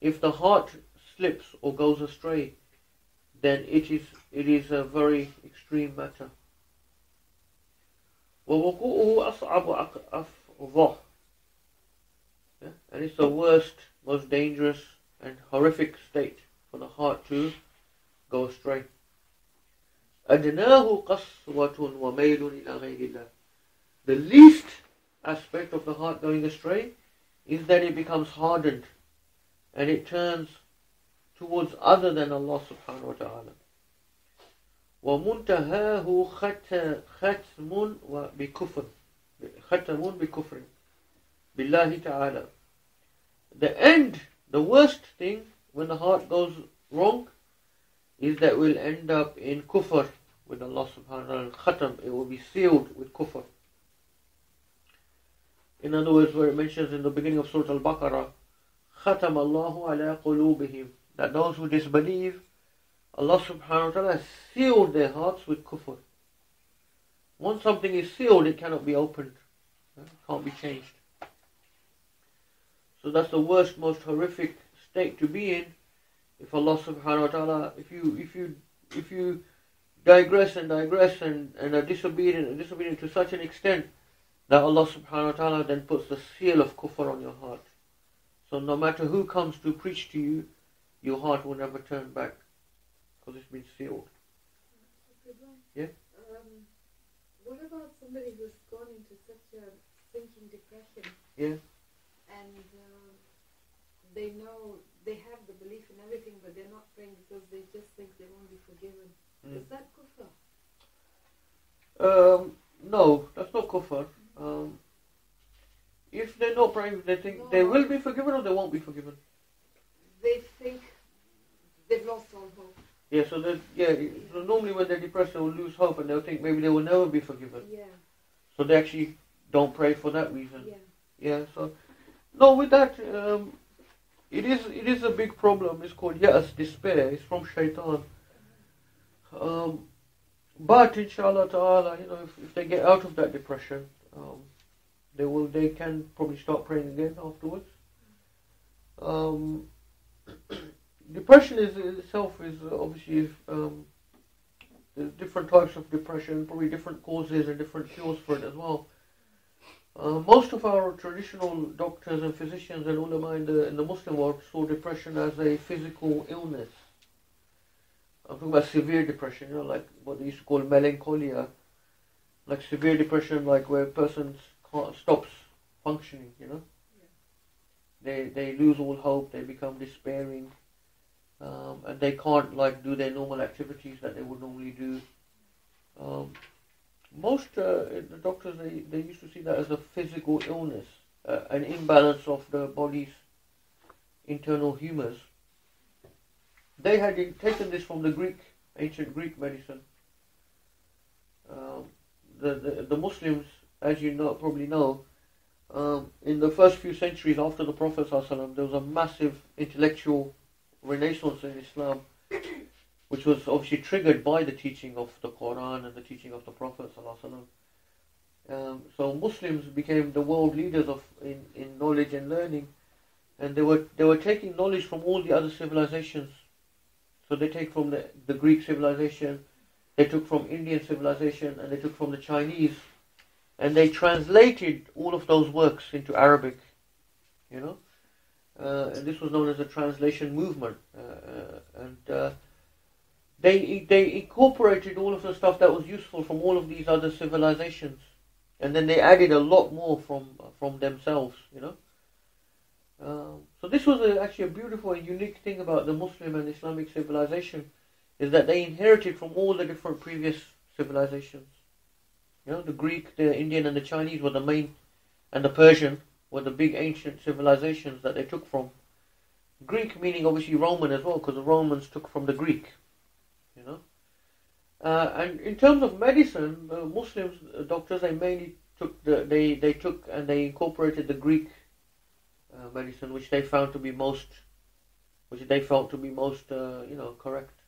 If the heart slips or goes astray, then it is it is a very extreme matter. وَوُقُوعُهُ أَصْعَبُ أَفْضَحُ. And it's the worst, most dangerous and horrific state for the heart to go astray. أَدْنَاهُ قَسْوَةٌ وَمَيْلٌ إِلَى غَيْرِ اللَّهِ. The least aspect of the heart going astray is that it becomes hardened and it turns towards other than Allah subhanahu wa ta'ala. وَمُنْتَهَاهُ خَتْمٌ بِكُفْرٍ بِاللَّهِ ta'ala. The end, the worst thing when the heart goes wrong is that we'll end up in kufr with Allah subhanahu wa ta'ala. Khatam, it will be sealed with kufr. In other words, where it mentions in the beginning of Surah Al-Baqarah, Khatam Allahu ala qulubihim, that those who disbelieve, Allah subhanahu wa ta'ala has sealed their hearts with kufr. Once something is sealed, it cannot be opened. It can't be changed. So that's the worst, most horrific state to be in. If Allah subhanahu wa ta'ala, if you digress and are disobedient to such an extent that Allah subhanahu wa ta'ala then puts the seal of kufr on your heart. So no matter who comes to preach to you, your heart will never turn back because it's been sealed. Yeah? What about somebody who's gone into such a sinking depression? Yeah. And they know, they have the belief in everything, but they're not praying because they just think they won't be forgiven. Is that kufr? No, that's not kufr. If they're not praying, they think they will be forgiven or they won't be forgiven. They think they've lost all hope. Yeah, so normally when they're depressed, they will lose hope and they'll think maybe they will never be forgiven. Yeah. So they actually don't pray for that reason. Yeah. Yeah. So no, with that, it is a big problem. It's called ya'as, despair. It's from shaitan. But inshallah ta'ala, if they get out of that depression, they can probably start praying again afterwards. Depression itself is obviously there's different types of depression, probably different causes and different cures for it as well. Most of our traditional doctors and physicians and ulama in the Muslim world saw depression as a physical illness. I'm talking about severe depression, like what they used to call melancholia, like severe depression, like where a person stops functioning, Yeah. They lose all hope, they become despairing, and they can't do their normal activities that they would normally do. Most the doctors they used to see that as a physical illness, an imbalance of the body's internal humors. They had taken this from the ancient Greek medicine. The Muslims, as you probably know, in the first few centuries after the Prophet ﷺ, there was a massive intellectual renaissance in Islam, which was obviously triggered by the teaching of the Quran and the teaching of the Prophet ﷺ. So Muslims became the world leaders in knowledge and learning, and they were taking knowledge from all the other civilizations. So they take from the Greek civilization, they took from Indian civilization, and they took from the Chinese, and they translated all of those works into Arabic, and this was known as the translation movement, and they incorporated all of the stuff that was useful from all of these other civilizations, and then they added a lot more from themselves, So this was actually a beautiful and unique thing about the Muslim and Islamic civilization, is that they inherited from all the different previous civilizations. The Greek, the Indian and the Chinese were the main, and the Persian were the big ancient civilizations that they took from. Greek meaning obviously Roman as well, because the Romans took from the Greek. And in terms of medicine, the Muslims, doctors, they mainly took they took and they incorporated the Greek medicine, which they felt to be most correct.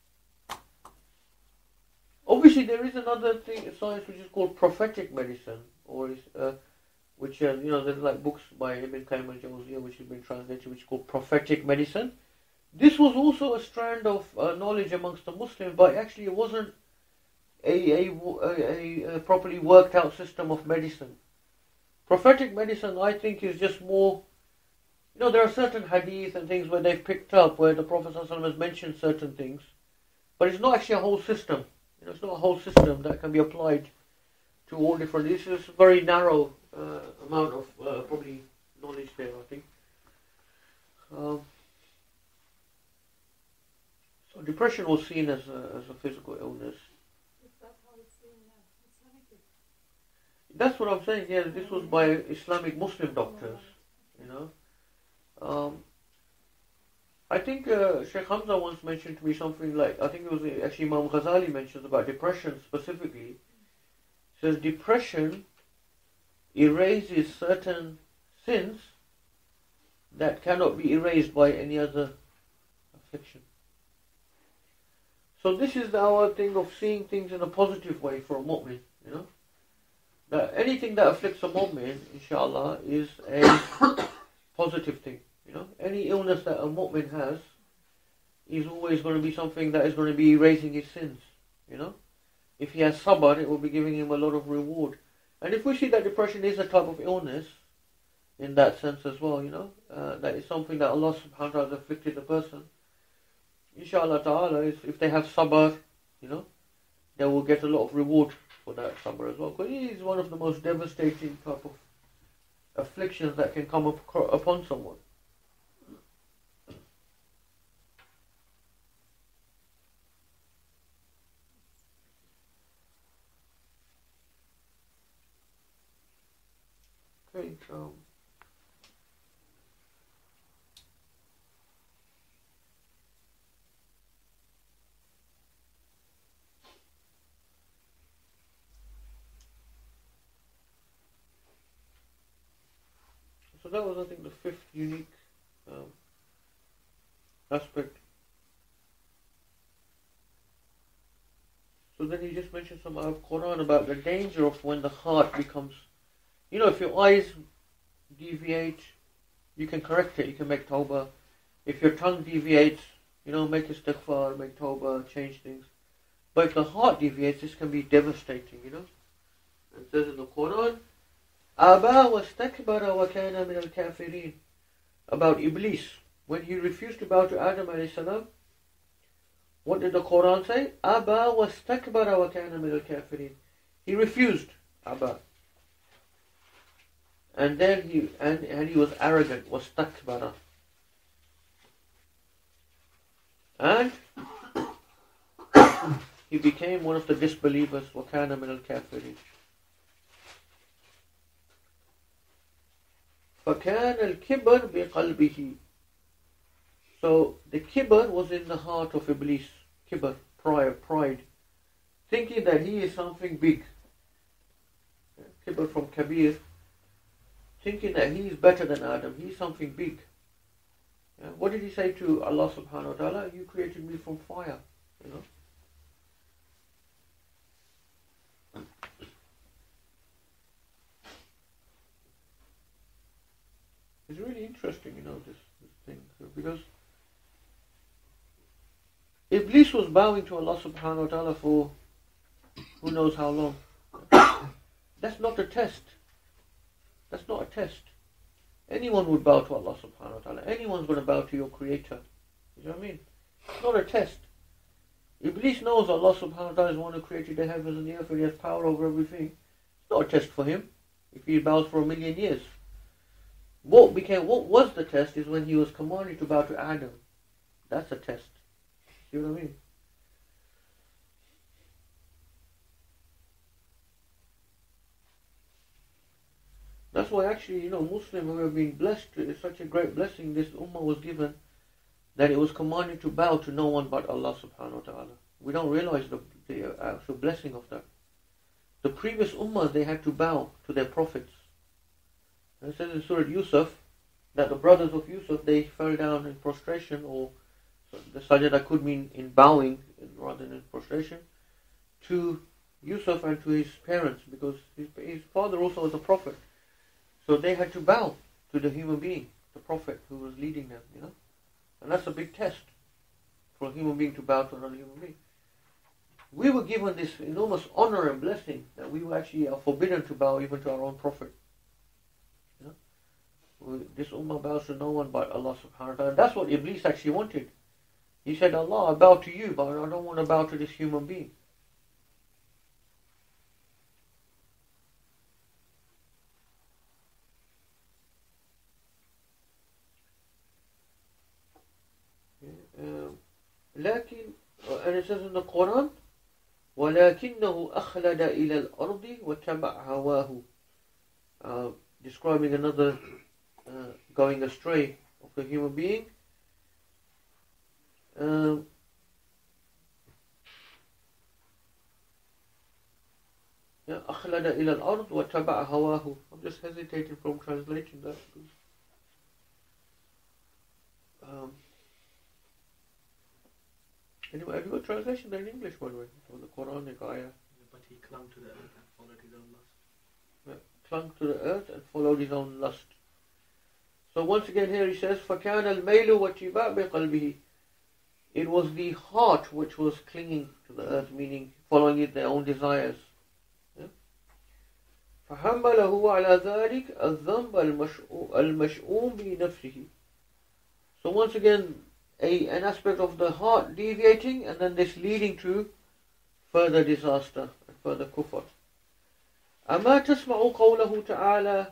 Obviously, there is another science which is called prophetic medicine, which there's like books by Ibn Qayyim al-Jawziyah which have been translated, which is called prophetic medicine, This was also a strand of knowledge amongst the Muslims, but actually it wasn't a properly worked out system of medicine. Prophetic medicine, I think, is just more, there are certain hadith and things where they've picked up where the Prophet ﷺ has mentioned certain things, but it's not actually a whole system. It's not a whole system that can be applied to all different. This is a very narrow amount of probably knowledge there, I think. So depression was seen as a physical illness. Is that how it's seen now? Islamically? That's what I'm saying. Yeah, this was by Islamic Muslim doctors. I think Shaykh Hamza once mentioned to me something like, I think it was actually Imam Ghazali mentions about depression specifically. He says depression erases certain sins that cannot be erased by any other affliction. So this is our thing of seeing things in a positive way for a mu'min, That anything that afflicts a mu'min, inshallah, is a positive thing, Any illness that a mu'min has is always going to be something that is going to be erasing his sins, If he has sabr, it will be giving him a lot of reward. And if we see that depression is a type of illness, in that sense as well, that is something that Allah subhanahu wa ta'ala has afflicted the person, inshallah ta'ala, if they have sabr, they will get a lot of reward for that sabr as well. Because it is one of the most devastating type of afflictions that can come upon someone. Okay, so that was, I think, the fifth unique aspect. So then he just mentioned some out of Quran about the danger of when the heart becomes, if your eyes deviate, you can correct it, you can make tawbah. If your tongue deviates, make istighfar, make tawbah, change things. But if the heart deviates, this can be devastating, It says in the Quran, Aba wastakbara wa kana min al-kafirin, about Iblis. When he refused to bow to Adam alayhi salam, what did the Quran say? Aba wastakbara wa kana min al-kafirin. He refused, Aba. And then he was arrogant, wastakbara. And he became one of the disbelievers, wa kana min al-kafirin. فَكَانَ الْكِبْرُ بِقَلْبِهِ. So the kibr was in the heart of Iblis. Kibr, pride. Thinking that he is something big. Kibr from Kabir. Thinking that he is better than Adam. He is something big. What did he say to Allah subhanahu wa ta'ala? You created me from fire. It's really interesting, this thing, because Iblis was bowing to Allah subhanahu wa ta'ala for who knows how long. That's not a test. That's not a test. Anyone would bow to Allah subhanahu wa ta'ala. Anyone's going to bow to your creator. You know what I mean? It's not a test. Iblis knows Allah subhanahu wa ta'ala is the one who created the heavens and the earth and he has power over everything. It's not a test for him if he bows for 1,000,000 years. What was the test is when he was commanded to bow to Adam. That's a test. See what I mean? That's why actually, Muslims who have been blessed, it's such a great blessing this ummah was given, that it was commanded to bow to no one but Allah subhanahu wa ta'ala. We don't realize the actual blessing of that. The previous ummahs, they had to bow to their prophets. And it says in Surah Yusuf that the brothers of Yusuf, they fell down in prostration, or the sajda could mean in bowing rather than in prostration, to Yusuf and to his parents, because his father also was a prophet. So they had to bow to the human being, the prophet who was leading them, And that's a big test for a human being to bow to another human being. We were given this enormous honor and blessing that we were actually are forbidden to bow even to our own Prophet. You know? This ummah bows to no one but Allah subhanahu wa ta'ala. And that's what Iblis actually wanted. He said, Allah, I bow to you, but I don't want to bow to this human being. لكن, and it says in the Quran, وَلَكِنَّهُ أَخْلَدَ إِلَى الْأَرْضِ وَاتَّبَعَ هَوَاهُ, describing another going astray of a human being. أخلد إلى الأرض واتبع هواه. I'm just hesitating from translating that. Anyway, have you got translation there in English, by the way, for the Quranic ayah? But he clung to the earth and followed his own lust. Yeah, clung to the earth and followed his own lust. So once again here he says, فَكَانَ الْمَيْلُ وَاتِّبَاعُ بِقَلْبِهِ. It was the heart which was clinging to the earth, meaning following it their own desires. فَحَمَّلَهُ عَلَى ذَلِكَ الذَّنْبَ الْمَشْؤُومِ بِنَفْسِهِ. So once again, an aspect of the heart deviating, and then this leading to further disaster and further kufr. أَمَا تَسْمَعُ قَوْلَهُ تَعَالَى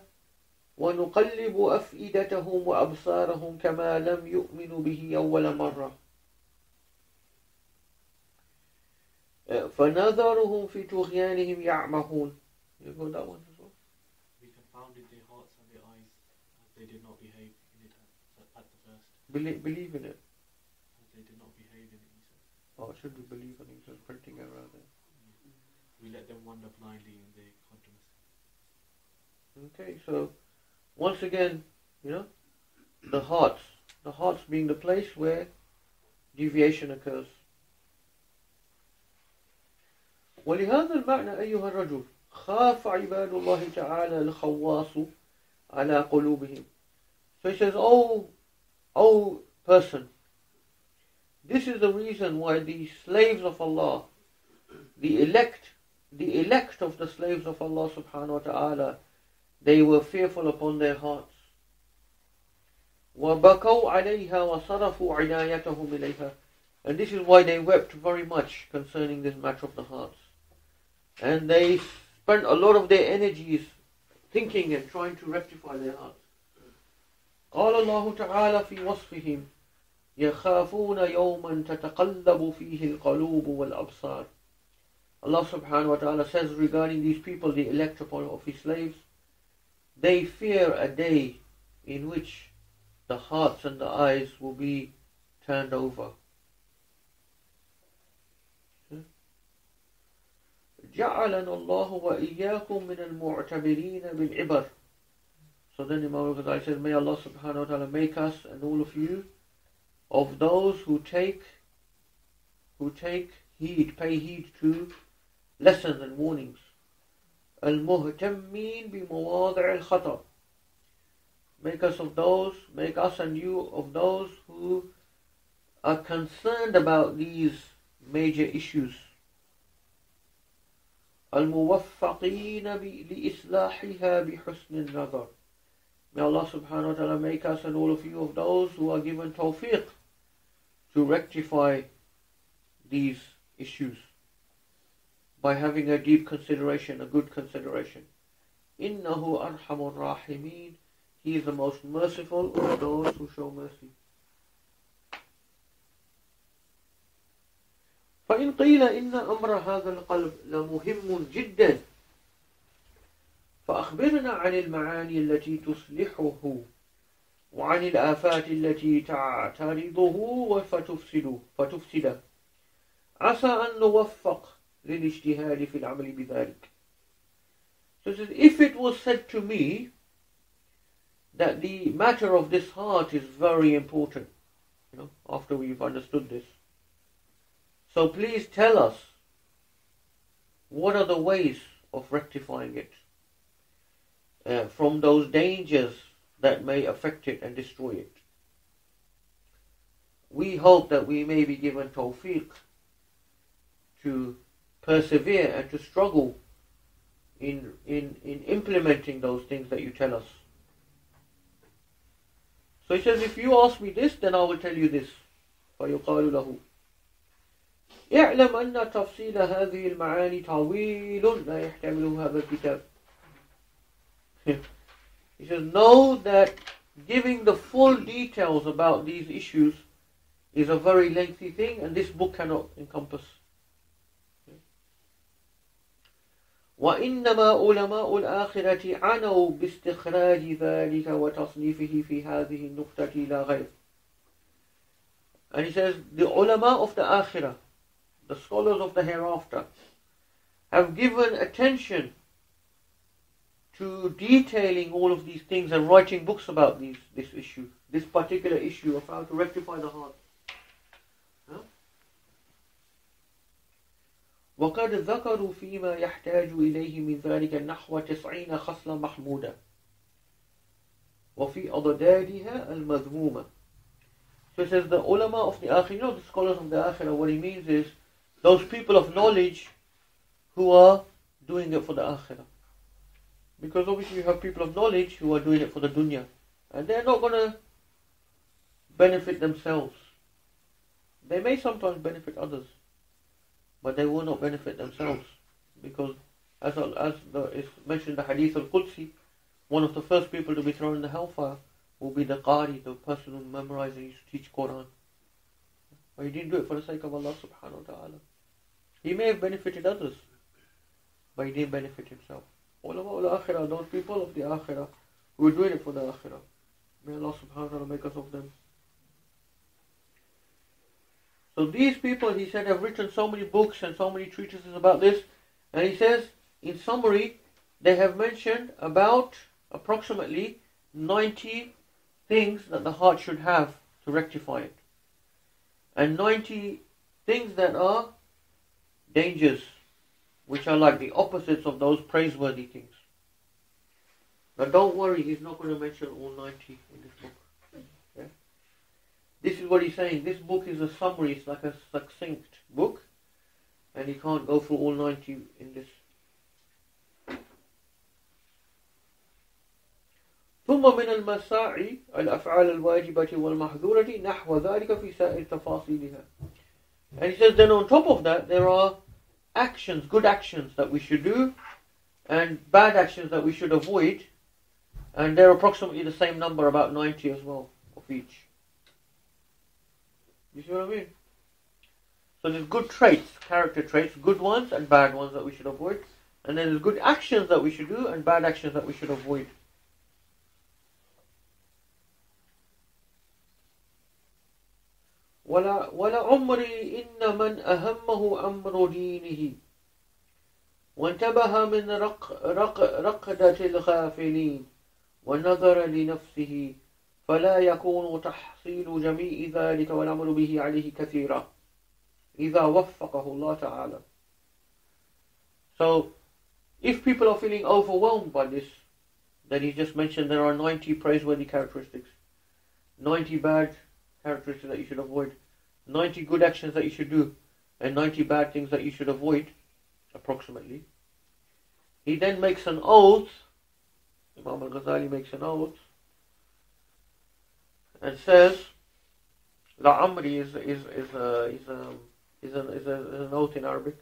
وَنُقَلِّبُ أَفْئِدَتَهُمْ وَأَبْصَارَهُمْ كَمَا لَمْ يُؤْمِنُوا بِهِ أَوَّلَ مَرَّةٍ فَنَذَرُهُمْ فِي طُغْيَانِهِمْ يَعْمَهُونَ. You got that one as well? We confounded their hearts and their eyes as they did not behave in it at the first. Believe in it. As they did not behave in it, he said. Oh, it should be believe in it. There's printing error there. We let them wander blindly in their contumacy. Okay, so once again, you know, the hearts being the place where deviation occurs. ولهذا المعنى أيها الرجل خاف عباد الله تعالى الخواص على قلوبهم. So he says, oh person, this is the reason why the slaves of Allah, the elect of the slaves of Allah subhanahu wa ta'ala, they were fearful upon their hearts. وَبَكَوْا عَلَيْهَا وَصَرَفُوا عِنَايَتَهُمْ إِلَيْهَا. And this is why they wept very much concerning this matter of the hearts. And they spent a lot of their energies thinking and trying to rectify their hearts. قال الله تعالى في وصفهم يخافون يوما تتقلب فيه القلوب والأبصار. Allah subhanahu wa ta'ala says regarding these people, the elect of his slaves, they fear a day in which the hearts and the eyes will be turned over. جعلنا الله وإياكم من المعتبرين بالعبر. So then Imam al-Ghazali says, may Allah subhanahu wa ta'ala make us and all of you of those who take heed, pay heed to lessons and warnings. المهتمين بمواضع الخطأ. Make us and you of those who are concerned about these major issues. الموفقين لإصلاحها بحسن النظر. May Allah subhanahu wa ta'ala make us and all of you of those who are given tawfiq to rectify these issues by having a deep consideration, a good consideration. إِنَّهُ أَرْحَمُ الرَّاحِمِينَ. He is the most merciful of those who show mercy. فإن قيل إن أمر هذا القلب لمهم جدا فأخبرنا عن المعاني التي تصلحه وعن الآفات التي تعترضه فتفسده عسى أن نوفق للاجتهاد في العمل بذلك. So it says, if it was said to me that the matter of this heart is very important, after we've understood this, so please tell us, what are the ways of rectifying it from those dangers that may affect it and destroy it. we hope that we may be given tawfiq to persevere and to struggle in implementing those things that you tell us. So he says, if you ask me this, then I will tell you this. فَيُقَالُ لَهُ اعلم أن تفصيل هذه المعاني طويل لا يحتمله هذا الكتاب. He says, know that giving the full details about these issues is a very lengthy thing, and this book cannot encompass. وإنما علماء الآخرة عنوا باستخراج ذلك وتصنيفه في هذه النقطة لا غير. And he says, the ulama of the akhirah, the scholars of the hereafter, have given attention to detailing all of these things and writing books about this issue, this particular issue of how to rectify the heart. وقد ذكروا فيما يحتاج إليه من ذلك نحو 90 خصلة محمودة وفي أضدادها المذمومة. So it says the ulama of the akhirah, the scholars of the akhirah, what he means is those people of knowledge who are doing it for the akhirah. Because obviously you have people of knowledge who are doing it for the dunya, and they're not going to benefit themselves. They may sometimes benefit others, but they will not benefit themselves, because as is mentioned in the hadith al-Qudsi, one of the first people to be thrown in the hellfire will be the Qari, the person who memorized and used to teach Quran. But he didn't do it for the sake of Allah subhanahu wa ta'ala. He may have benefited others, but he didn't benefit himself. Ulama al-akhirah, those people of the akhirah who are doing it for the akhirah. May Allah subhanahu wa ta'ala make us of them. So these people, he said, have written so many books and so many treatises about this. And he says, in summary, they have mentioned about approximately 90 things that the heart should have to rectify it. And 90 things that are dangers, which are like the opposites of those praiseworthy things. Now don't worry, he's not going to mention all 90 in this book. Okay? This is what he's saying. This book is a summary, it's like a succinct book, and he can't go through all 90 in this. ثم من المساعي الأفعال الواجبة والمحظورة نحو ذلك في سائر تفاصيلها. And he says then on top of that there are actions, good actions that we should do and bad actions that we should avoid, and they're approximately the same number, about 90 as well of each. You see what I mean? So there's good traits, character traits, good ones and bad ones that we should avoid, and then there's good actions that we should do and bad actions that we should avoid. ولعمري إن من أهمه أمر دينه وانتبه من رقدة الغافلين ونظر لنفسه فلا يكون تحصيل جميع ذلك والعمل به عليه كثيرا إذا وفقه الله تعالى. So if people are feeling overwhelmed by this, then he just mentioned there are 90 praiseworthy characteristics, 90 bad characteristics that you should avoid, 90 good actions that you should do, and 90 bad things that you should avoid, approximately. He then makes an oath, Imam al-Ghazali makes an oath, and says, La Amri is an oath in Arabic.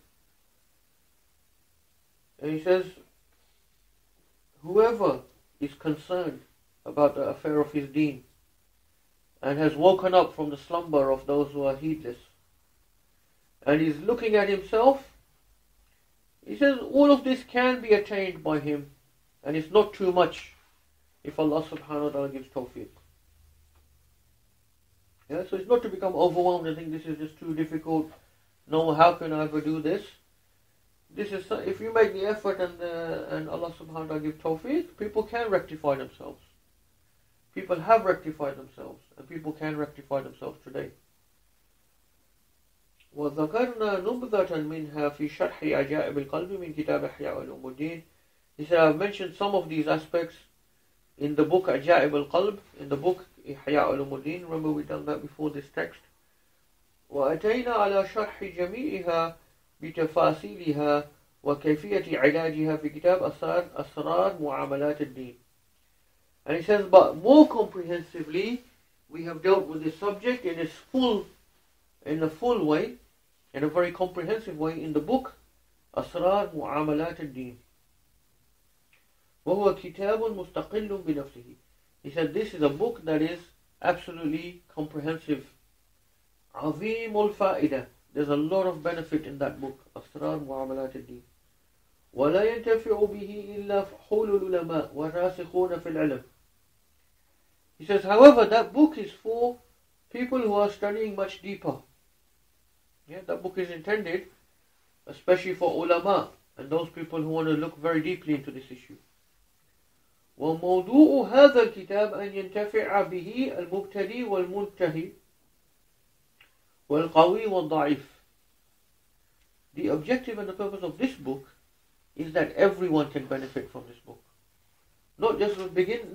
And he says, whoever is concerned about the affair of his deen, and has woken up from the slumber of those who are heedless, and is looking at himself, he says all of this can be attained by him, and it's not too much if Allah subhanahu wa ta'ala gives tawfiq. Yeah, so it's not to become overwhelmed and think this is just too difficult. No, how can I ever do this? This is, if you make the effort and Allah subhanahu wa ta'ala gives tawfiq, people can rectify themselves. People have rectified themselves, and people can rectify themselves today. وذكرنا نبذة منها في شرح عجائب القلب من كتاب إحياء علوم الدين. He said, I've mentioned some of these aspects in the book عجائب القلب, in the book إحياء علوم الدين. Remember we've done that before this text. وأتينا على شرح جميعها بتفاصيلها وكيفية علاجها في كتاب أسرار معاملات الدين. And he says, but more comprehensively, we have dealt with this subject in a full way, in a very comprehensive way in the book أسرار معاملات الدين. وهو كتاب مستقل بنفسه. He said this is a book that is absolutely comprehensive. عظيم الفائدة. There's a lot of benefit in that book. أسرار معاملات الدين. ولا ينتفع به إلا فحول العلماء والراسخون في العلم. He says, however, that book is for people who are studying much deeper. Yeah, that book is intended especially for ulama and those people who want to look very deeply into this issue. وموضوع هذا الكتاب أن ينتفع به المبتدئ والمنتهي والقوي والضعيف. The objective and the purpose of this book is that everyone can benefit from this book. Not just the beginners,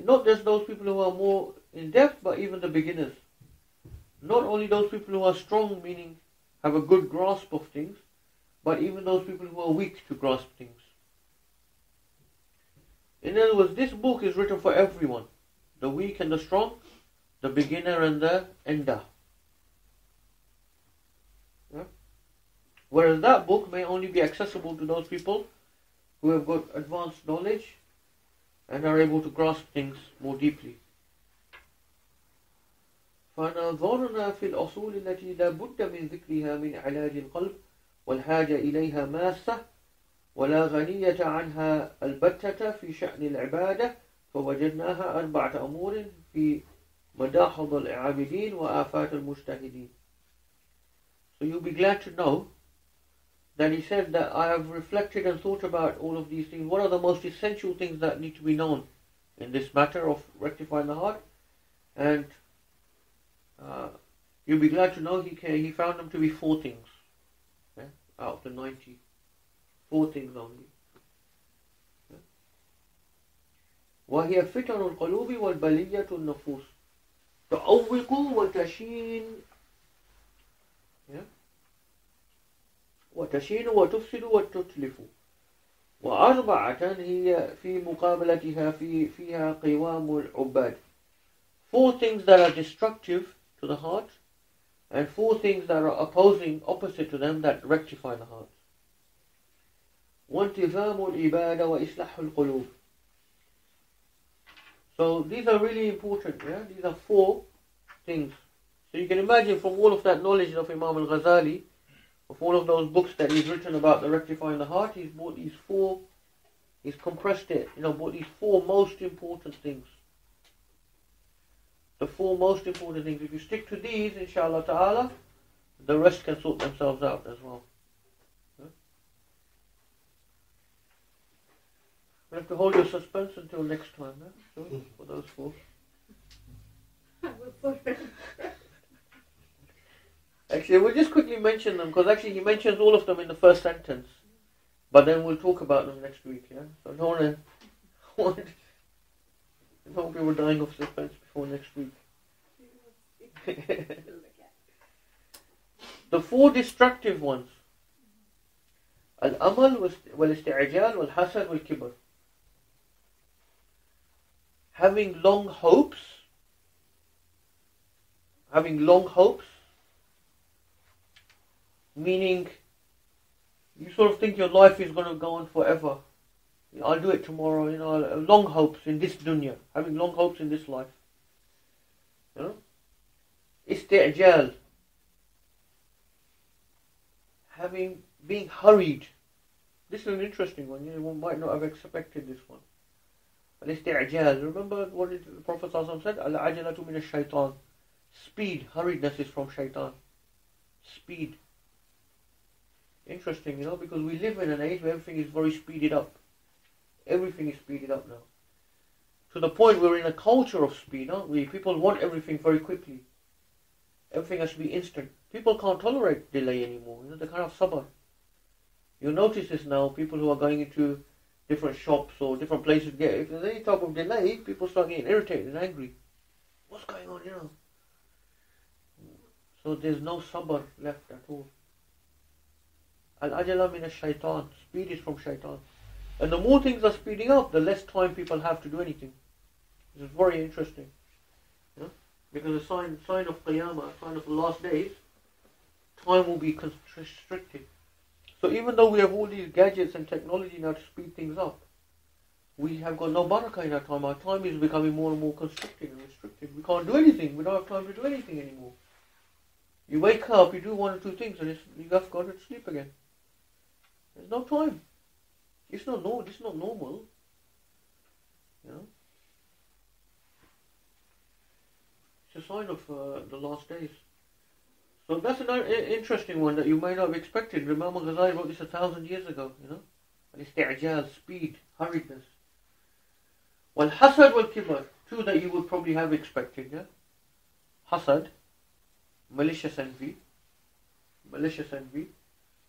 not just those people who are more in depth, but even the beginners. Not only those people who are strong, meaning have a good grasp of things, but even those people who are weak to grasp things. In other words, this book is written for everyone. The weak and the strong, the beginner and the ender. Yeah? Whereas that book may only be accessible to those people who have got advanced knowledge and are able to grasp things more deeply. فنظرنا في الأصول التي لا بد من ذكرها من علاج القلب والحاجة إليها ماسة ولا غنية عنها البتة في شأن العبادة فوجدناها 4 أمور في مداحض العابدين وآفات المجتهدين. So you'll be glad to know that he said that I have reflected and thought about all of these things. What are the most essential things that need to be known in this matter of rectifying the heart? And you'll be glad to know he found them to be 4 things, yeah, out of the 90. 4 things only. Yeah. وهي فتن القلوب والبلية النفوس تعوق وتشين وتشين وتفسد وتتلف و4 هي في مقابلتها فيها قوام العباد. 4 things that are destructive to the heart and 4 things that are opposite to them that rectify the heart. وانتظام العبادة وإصلاح القلوب. So these are really important. Yeah? These are 4 things. So you can imagine from all of that knowledge of Imam al-Ghazali, of all of those books that he's written about the rectifying the heart, he's brought these 4, he's compressed it, brought these 4 most important things. The 4 most important things. If you stick to these, inshallah ta'ala, the rest can sort themselves out as well. We have to hold your suspense until next time, so, for those 4. Actually, we'll just quickly mention them, because actually he mentions all of them in the first sentence. But then we'll talk about them next week, yeah? So I don't want people dying of suspense before next week. The 4 destructive ones. Al-amal wal-isti'jal wal-hasad wal-kibr. Having long hopes, meaning you sort of think your life is going to go on forever. I'll do it tomorrow, long hopes in this dunya, having long hopes in this life. Isti'jal, being hurried. This is an interesting one. One might not have expected this one. Al-isti'jal. Remember what the Prophet ﷺ said? Al-ajalatu min ash-shaytan. Speed, hurriedness is from shaitan. Speed. Interesting, because we live in an age where everything is very speeded up. Everything is speeded up now. To the point we're in a culture of speed, aren't we? People want everything very quickly. Everything has to be instant. People can't tolerate delay anymore. They can't have sabr. You'll notice this now, people who are going into different shops or different places if there's any type of delay, people start getting irritated and angry. What's going on, So there's no sabr left at all. Al-ajala min ash-shaytan. Speed is from shaitan. And the more things are speeding up, the less time people have to do anything. This is very interesting. You know? Because a sign of qiyamah, a sign of the last days, time will be constricted. So even though we have all these gadgets and technology now to speed things up, we have got no barakah in our time. Our time is becoming more and more constricted and restricted. We can't do anything. We don't have time to do anything anymore. You wake up, you do one or two things, and you have got to sleep again. There's no time. It's not normal. You know? It's a sign of the last days. So that's an interesting one that you may not have expected. Imam al-Ghazali wrote this 1,000 years ago, you know. Al-isti'jal, speed, hurriedness. Wal-hasad wal-kibar, two that you would probably have expected, yeah. Hasad, malicious envy.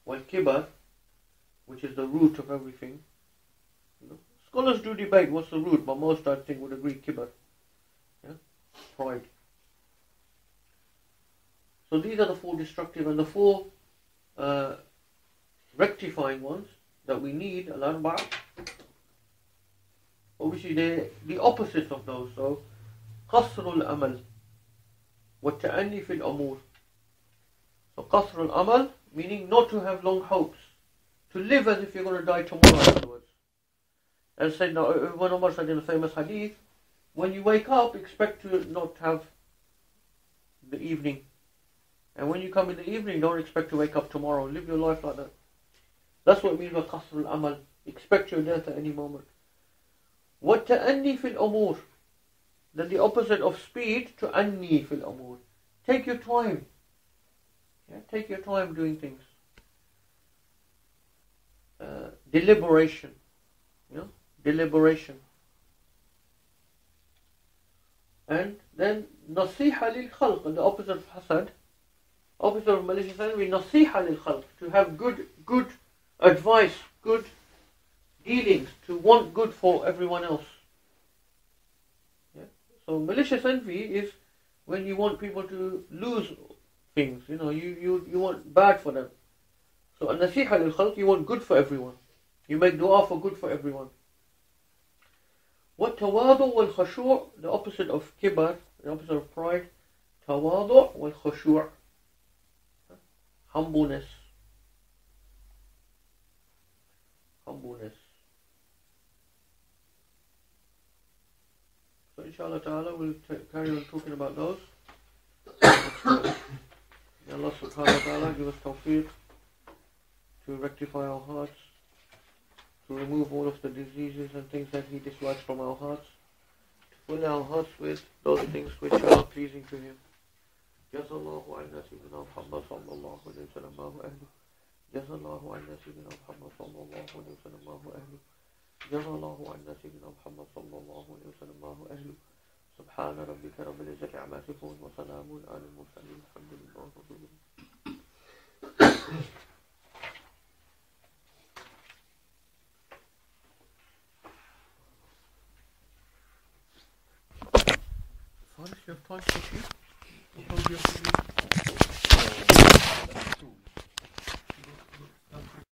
Wal-kibar, which is the root of everything. You know? Scholars do debate what's the root, but most I think would agree kibar. Yeah? Pride. So these are the four destructive and the four rectifying ones that we need. Al-arba'a. Obviously they're the opposites of those. So qasrul amal wa ta'anni fil umur. So qasrul amal meaning not to have long hopes, to live as if you're going to die tomorrow afterwards. As said, when Umar said in the famous hadith, when you wake up, expect to not have the evening. And when you come in the evening, don't expect to wake up tomorrow. Live your life like that. That's what it means by qasr al-amal. Expect your death at any moment. What ta'anni fil umur. Then the opposite of speed, ta'anni fil umur. Take your time. Yeah, take your time doing things. Deliberation. You know, deliberation. And then nasiha lil khalq, and the opposite of hasad, opposite of malicious envy, nasiha lil khalq, to have good advice, good dealings, to want good for everyone else. Yeah? So malicious envy is when you want people to lose things, you know, you want bad for them. So nasiha lil khalq, you want good for everyone. You make dua for good for everyone. What tawadu wal khushu', the opposite of kibar, the opposite of pride, tawadu wal khushu', humbleness. So inshallah ta'ala we'll carry on talking about those. May Allah subhanahu wa ta'ala give us tawfiq to rectify our hearts, to remove all of the diseases and things that He dislikes from our hearts, to fill our hearts with those things which are pleasing to Him. Jazallahu anna sayyidina Muhammad sallallahu alayhi wa sallam wa ahlu. Jazallahu anna sayyidina Muhammad sallallahu alayhi wa sallam wa ahlu. Jazallahu anna sayyidina Muhammad sallallahu alayhi wa sallam wa ahlu. Subhana rabbika rabbil izzati amma yasifun wa salamun ala al-mursalin. Alhamdulillah rabbil alamin. If you have time to